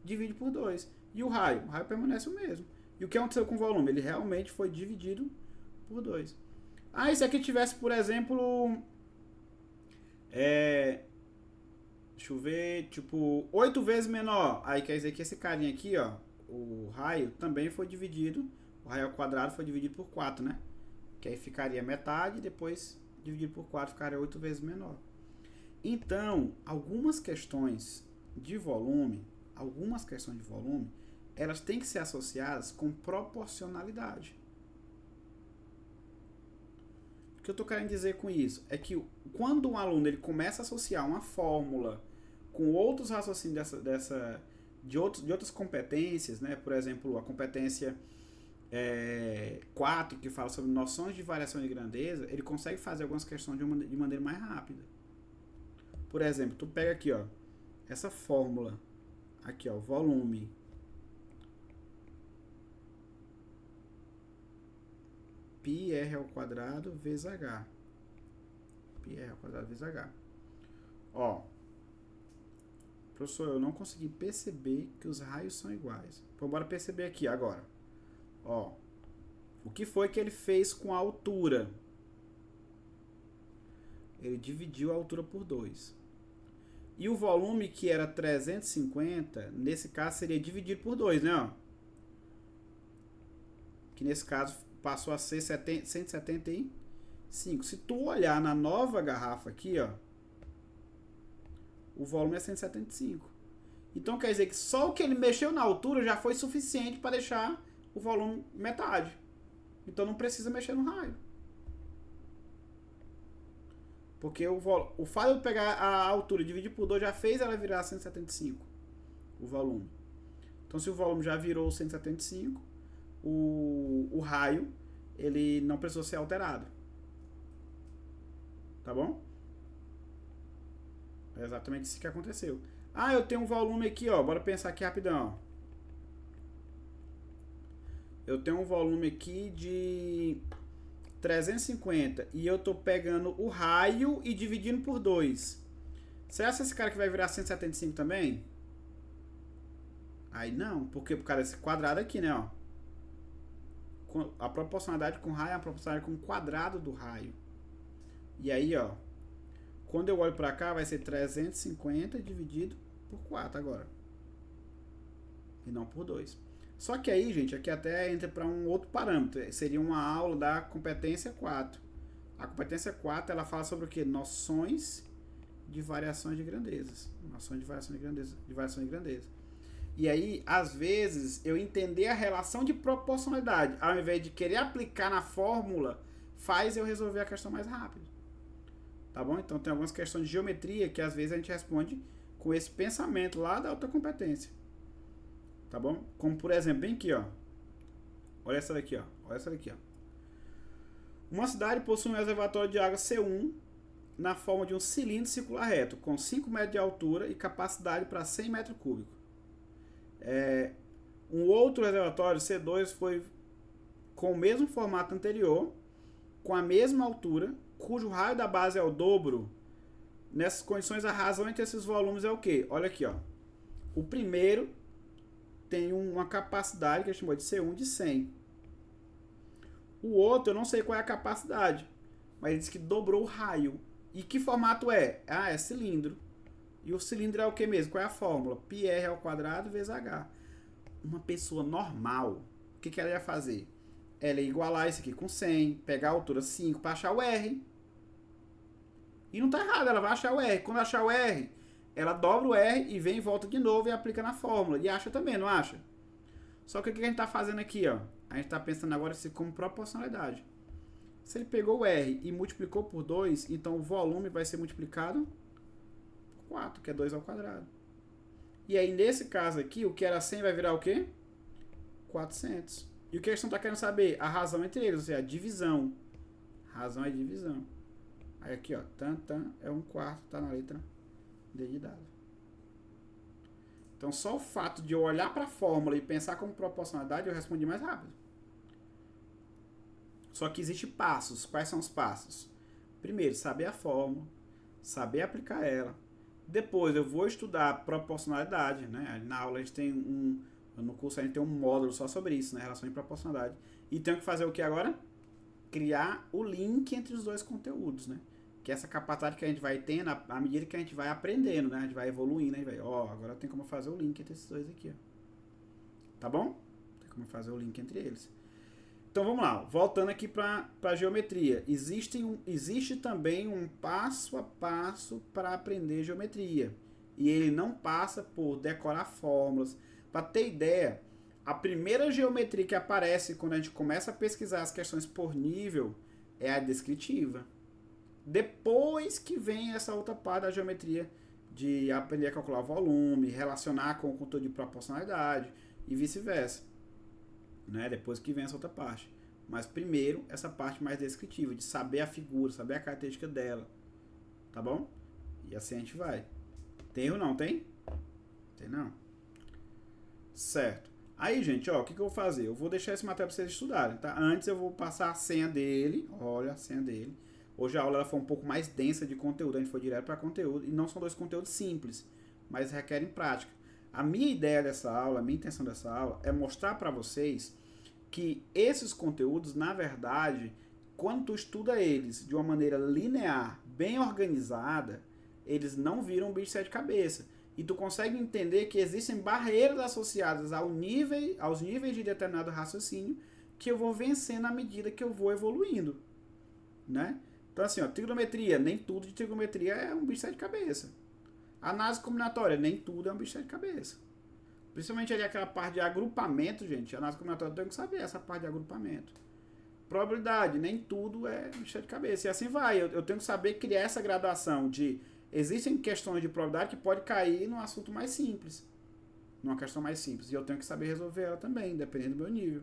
divide por 2. E o raio? O raio permanece o mesmo. E o que aconteceu com o volume? Ele realmente foi dividido por 2. Ah, e se aqui tivesse, por exemplo... deixa eu ver, tipo, 8 vezes menor. Aí quer dizer que esse carinha aqui, ó, o raio, também foi dividido. O raio ao quadrado foi dividido por 4, né? Que aí ficaria metade, depois dividido por 4 ficaria 8 vezes menor. Então, algumas questões de volume, elas têm que ser associadas com proporcionalidade. O que eu estou querendo dizer com isso é que quando um aluno ele começa a associar uma fórmula com outros raciocínios de outras competências, né? Por exemplo, a competência 4, que fala sobre noções de variação de grandeza, ele consegue fazer algumas questões de maneira mais rápida. Por exemplo, tu pega aqui, ó, essa fórmula, aqui, ó, volume πr ao quadrado vezes h. πr ao quadrado vezes h. Ó, professor, eu não consegui perceber que os raios são iguais. Então, bora perceber aqui agora. Ó, o que foi que ele fez com a altura? Ele dividiu a altura por 2. E o volume, que era 350, nesse caso seria dividido por 2, né? Ó? Que nesse caso passou a ser 175. Se tu olhar na nova garrafa aqui, ó, o volume é 175. Então quer dizer que só o que ele mexeu na altura já foi suficiente para deixar o volume metade. Então não precisa mexer no raio. Porque o fato de pegar a altura e dividir por 2 já fez ela virar 175, o volume. Então se o volume já virou 175, o raio ele não precisou ser alterado. Tá bom? É exatamente isso que aconteceu. Ah, eu tenho um volume aqui, ó. Bora pensar aqui rapidão. Eu tenho um volume aqui de 350 e eu tô pegando o raio e dividindo por 2. Você acha esse cara que vai virar 175 também? Aí não, porque por causa desse quadrado aqui, né, ó. A proporcionalidade com raio é a proporcionalidade com o quadrado do raio. E aí, ó, quando eu olho para cá, vai ser 350 dividido por 4 agora. E não por 2. Só que aí, gente, aqui até entra para um outro parâmetro. Seria uma aula da competência 4. A competência 4, ela fala sobre o quê? Noções de variações de grandezas. Noções de variações de grandeza. E aí, às vezes, eu entender a relação de proporcionalidade, ao invés de querer aplicar na fórmula, faz eu resolver a questão mais rápido. Tá bom? Então, tem algumas questões de geometria que, às vezes, a gente responde com esse pensamento lá da outra competência. Tá bom? Como, por exemplo, bem aqui, ó. Olha essa daqui, ó. Olha essa daqui, ó. Uma cidade possui um reservatório de água C1 na forma de um cilindro circular reto, com 5 metros de altura e capacidade para 100 metros cúbicos. Um outro reservatório, C2, foi com o mesmo formato anterior, com a mesma altura, cujo raio da base é o dobro. Nessas condições, a razão entre esses volumes é o quê? Olha aqui, ó. O primeiro tem uma capacidade, que a gente chamou de C1, de 100. O outro, eu não sei qual é a capacidade, mas ele diz que dobrou o raio. E que formato é? Ah, é cilindro. E o cilindro é o que mesmo? Qual é a fórmula? πr ao quadrado vezes h. Uma pessoa normal, o que ela ia fazer? Ela ia igualar isso aqui com 100, pegar a altura 5 para achar o R. E não tá errado, ela vai achar o R. Quando achar o R, ela dobra o R e vem e volta de novo e aplica na fórmula. E acha também, não acha? Só que o que a gente tá fazendo aqui, ó? A gente tá pensando agora assim como proporcionalidade. Se ele pegou o R e multiplicou por 2, então o volume vai ser multiplicado 4, que é 2 ao quadrado. E aí, nesse caso aqui, o que era 100 vai virar o quê? 400. E o que a gente está querendo saber? A razão entre eles, ou seja, a divisão. Razão é divisão. Aí aqui, ó, é 1/4, tá na letra D de dado. Então, só o fato de eu olhar para a fórmula e pensar como proporcionalidade, eu respondi mais rápido. Só que existem passos. Quais são os passos? Primeiro, saber a fórmula, saber aplicar ela. Depois eu vou estudar proporcionalidade, né? Na aula a gente tem no curso a gente tem um módulo só sobre isso, né? Relação de proporcionalidade. E tenho que fazer o que agora? Criar o link entre os dois conteúdos, né? Que é essa capacidade que a gente vai tendo à medida que a gente vai aprendendo, né? A gente vai evoluindo, a gente vai, agora tem como fazer o link entre esses dois aqui, ó. Tá bom? Tem como fazer o link entre eles. Então vamos lá, voltando aqui para a geometria. Existe também um passo a passo para aprender geometria. E ele não passa por decorar fórmulas. Para ter ideia, a primeira geometria que aparece quando a gente começa a pesquisar as questões por nível é a descritiva. Depois que vem essa outra parte da geometria de aprender a calcular volume, relacionar com o conteúdo de proporcionalidade e vice-versa. Né? Depois que vem essa outra parte. Mas primeiro, essa parte mais descritiva, de saber a figura, saber a característica dela. Tá bom? E assim a gente vai. Tem ou não? Tem? Tem não? Certo. Aí, gente, ó, o que eu vou fazer? Eu vou deixar esse material para vocês estudarem, tá? Antes eu vou passar a senha dele. Olha a senha dele. Hoje a aula ela foi um pouco mais densa de conteúdo. A gente foi direto para conteúdo. E não são dois conteúdos simples, mas requerem prática. A minha ideia dessa aula, a minha intenção dessa aula é mostrar para vocês que esses conteúdos, na verdade, quando tu estuda eles de uma maneira linear, bem organizada, eles não viram um bicho de sete cabeças. E tu consegue entender que existem barreiras associadas aos níveis de determinado raciocínio que eu vou vencendo à medida que eu vou evoluindo. Né? Então assim, ó, trigonometria, nem tudo de trigonometria é um bicho de sete cabeças. Análise combinatória, nem tudo é um bicho de sete cabeças. Principalmente ali aquela parte de agrupamento, gente. Análise combinatória, eu tenho que saber essa parte de agrupamento. Probabilidade, nem tudo é bicho de cabeça. E assim vai. Eu tenho que saber criar essa gradação de... Existem questões de probabilidade que pode cair num assunto mais simples. Numa questão mais simples. E eu tenho que saber resolver ela também, dependendo do meu nível.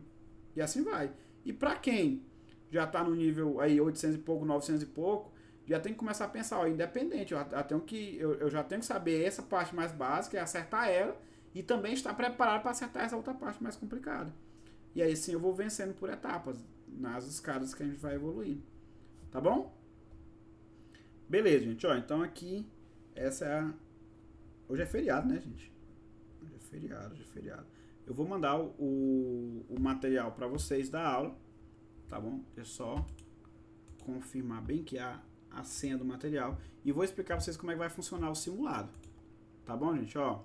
E assim vai. E para quem já está no nível aí 800 e pouco, 900 e pouco, já tem que começar a pensar, ó, independente. Eu já tenho que saber essa parte mais básica, é acertar ela, e também estar preparado para acertar essa outra parte mais complicada. E aí sim eu vou vencendo por etapas, nas escadas que a gente vai evoluir. Tá bom? Beleza, gente. Ó, então aqui, essa é a... Hoje é feriado, né, gente? Hoje é feriado, hoje é feriado. Eu vou mandar o material para vocês da aula, tá bom? É só confirmar bem que a senha do material e vou explicar para vocês como é que vai funcionar o simulado, tá bom, gente? Ó,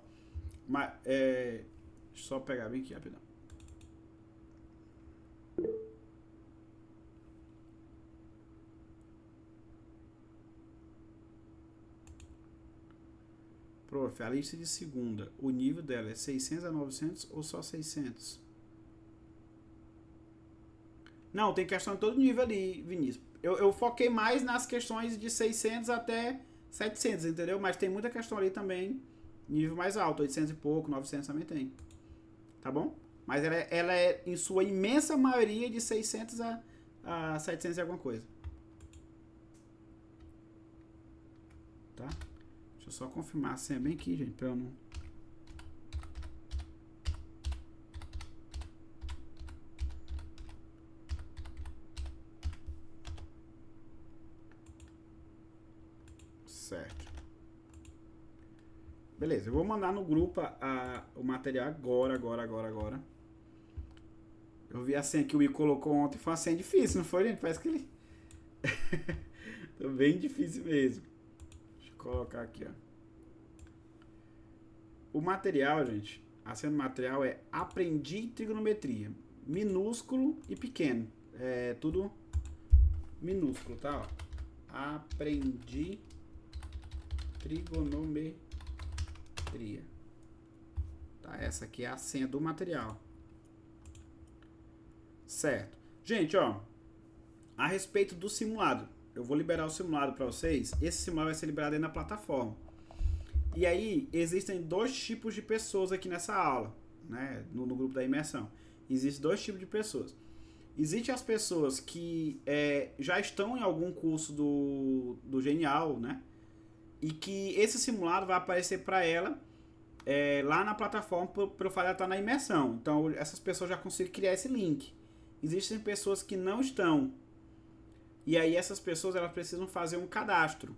deixa eu só pegar bem aqui rapidão. Prof, a lista de segunda, o nível dela é 600 a 900 ou só 600? Não, tem questão de todo nível ali, Vinícius. Eu foquei mais nas questões de 600 até 700, entendeu? Mas tem muita questão ali também, nível mais alto, 800 e pouco, 900 também tem. Tá bom? Mas ela é, em sua imensa maioria, de 600 a 700 e alguma coisa. Tá? Deixa eu só confirmar a senha bem aqui, gente, pra eu não... Certo. Beleza, eu vou mandar no grupo o material agora. Eu vi a senha que o Will colocou ontem, foi uma senha difícil, não foi, gente? Parece que ele... Tá bem difícil mesmo. Deixa eu colocar aqui, ó. O material, gente, a senha do material é aprendi trigonometria. Minúsculo e pequeno. É tudo minúsculo, tá? Ó. Aprendi trigonometria. Tá? Essa aqui é a senha do material. Certo. Gente, ó. A respeito do simulado. Eu vou liberar o simulado para vocês. Esse simulado vai ser liberado aí na plataforma. E aí, existem dois tipos de pessoas aqui nessa aula, né? No grupo da imersão. Existem dois tipos de pessoas. Existem as pessoas que já estão em algum curso do Genial, né? E que esse simulado vai aparecer para ela lá na plataforma para o fato de ela estar na imersão. Então, essas pessoas já conseguem criar esse link. Existem pessoas que não estão. E aí, essas pessoas elas precisam fazer um cadastro.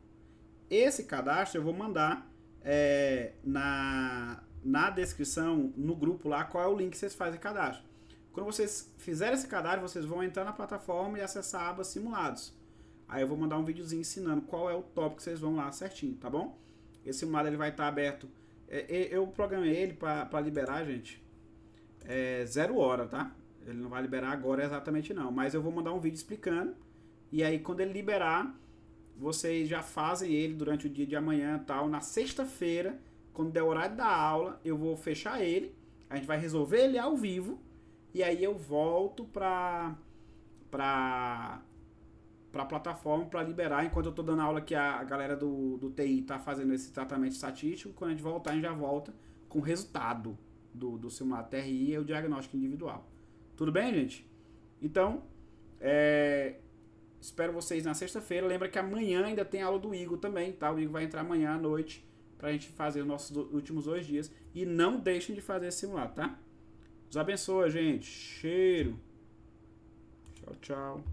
Esse cadastro eu vou mandar na descrição, no grupo lá, qual é o link que vocês fazem cadastro. Quando vocês fizerem esse cadastro, vocês vão entrar na plataforma e acessar a aba simulados. Aí eu vou mandar um videozinho ensinando qual é o tópico que vocês vão lá certinho, tá bom? Esse simulado ele vai estar aberto. Eu programei ele para liberar, gente, 0 hora, tá? Ele não vai liberar agora exatamente não, mas eu vou mandar um vídeo explicando. E aí quando ele liberar, vocês já fazem ele durante o dia de amanhã e tal. Na sexta-feira, quando der o horário da aula, eu vou fechar ele. A gente vai resolver ele ao vivo. E aí eu volto pra plataforma para liberar. Enquanto eu tô dando aula que a galera do TI tá fazendo esse tratamento estatístico. Quando a gente voltar, a gente já volta com o resultado do simulado TRI e o diagnóstico individual. Tudo bem, gente? Então, espero vocês na sexta-feira. Lembra que amanhã ainda tem aula do Igor também, tá? O Igor vai entrar amanhã à noite pra gente fazer os nossos últimos 2 dias. E não deixem de fazer esse simulado, tá? Deus abençoe, gente. Cheiro. Tchau, tchau.